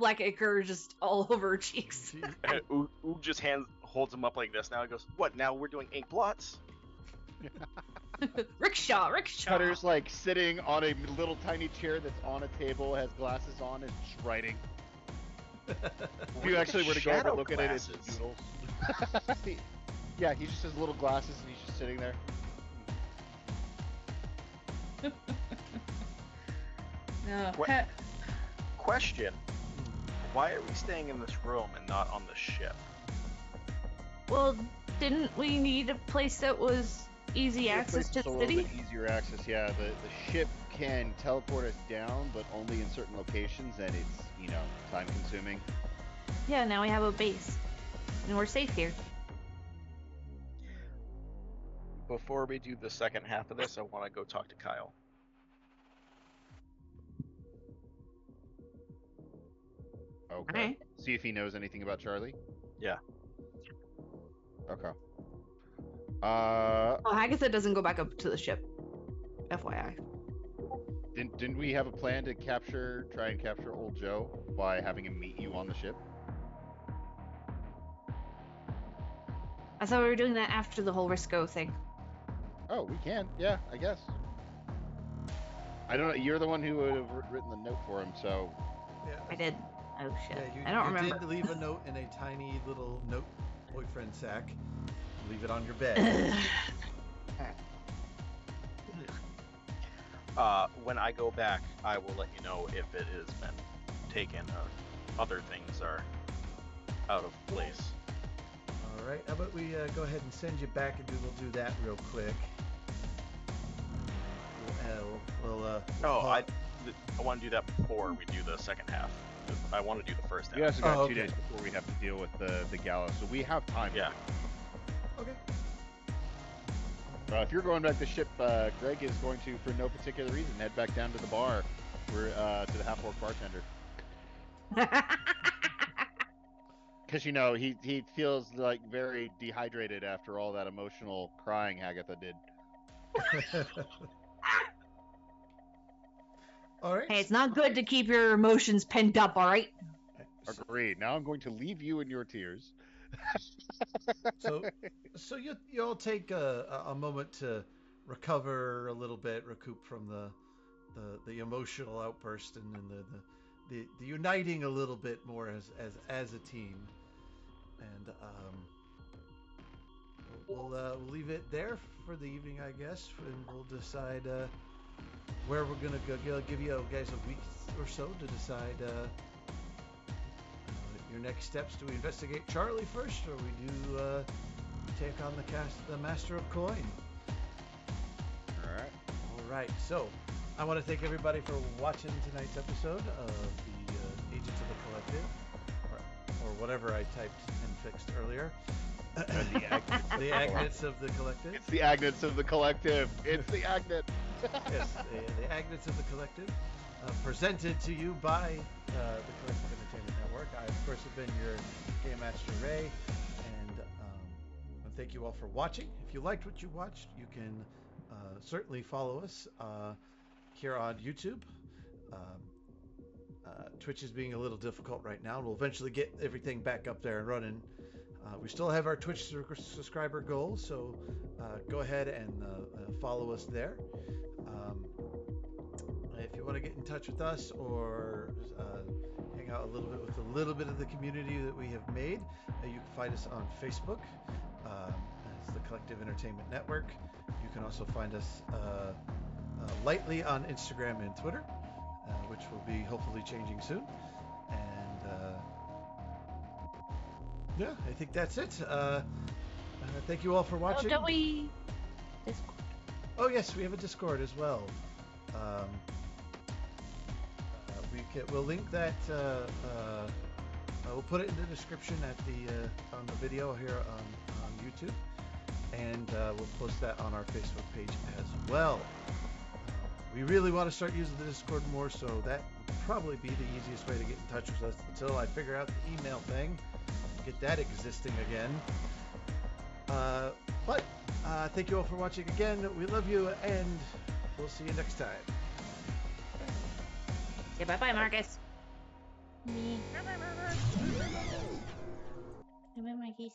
ichor just all over her cheeks. And Oog just holds him up like this. Now he goes, what? Now we're doing ink blots? Rickshaw. Cutter's like sitting on a little tiny chair that's on a table, has glasses on, and just writing. If you actually were to go over and look at it, it's just doodles. Yeah, he just has little glasses and he's just sitting there. No. Question. Why are we staying in this room and not on the ship? Well, didn't we need a place that was easy access to It's a the little city? bit easier access, yeah. The ship can teleport us down, but only in certain locations, and it's, time consuming. Yeah, now we have a base. And we're safe here. Before we do the second half of this, I want to go talk to Kyle. Okay. Alright. See if he knows anything about Charlie? Yeah. Okay. Oh, Hagatha doesn't go back up to the ship. FYI. Didn't we have a plan to try and capture old Joe by having him meet you on the ship? I thought we were doing that after the whole Risco thing. Oh, we can. Yeah, I guess. I don't know. You're the one who would have written the note for him, so. Yeah. I did. Oh shit. Yeah, I don't you remember. did leave a note in a tiny little note boyfriend sack. Leave it on your bed. When I go back, I will let you know if it has been taken or other things are out of place. All right. How about we go ahead and send you back, and we'll do that real quick. I want to do that before we do the second half. I want to do the first half. We also got 2 okay. days before we have to deal with the gallows, so we have time. Yeah. Okay. If you're going back to ship, Greg is going to, for no particular reason, head back down to the bar, to the half-orc bartender. Because, he feels like very dehydrated after all that emotional crying Agatha did. All right. Hey, it's not good to keep your emotions pent up, alright? Agreed. Now I'm going to leave you in your tears. So you all take a moment to recover a little bit, recoup from the emotional outburst, and then the uniting a little bit more as a team, and we'll leave it there for the evening, I guess, and we'll decide where we're gonna go. Give you guys a week or so to decide your next steps. Do we investigate Charlie first, or we do take on the Master of Coin? All right. So I want to thank everybody for watching tonight's episode of the Agents of the Collective, or whatever I typed and fixed earlier. The Agnates of the Collective. It's the Agnates of the Collective. It's the Agnet. Yes, the Agnates of the Collective, presented to you by the Collective Entertainment Network. I, of course, have been your Game Master Ray, and thank you all for watching. If you liked what you watched, you can certainly follow us here on YouTube. Twitch is being a little difficult right now. We'll eventually get everything back up there and running. We still have our Twitch subscriber goal, so go ahead and follow us there. If you want to get in touch with us or hang out a little bit with a little bit of the community that we have made, you can find us on Facebook as the Collective Entertainment Network. You can also find us lightly on Instagram and Twitter, which will be hopefully changing soon. And yeah, I think that's it. Thank you all for watching. Oh, don't we? Discord. Oh yes, we have a Discord as well. We'll link that. We'll put it in the description on the video here on YouTube, and we'll post that on our Facebook page as well. We really want to start using the Discord more, so that would probably be the easiest way to get in touch with us until I figure out the email thing, get that existing again. But thank you all for watching again. We love you, and we'll see you next time. Yeah, bye-bye, Marcus. Me. Bye-bye, Marcus.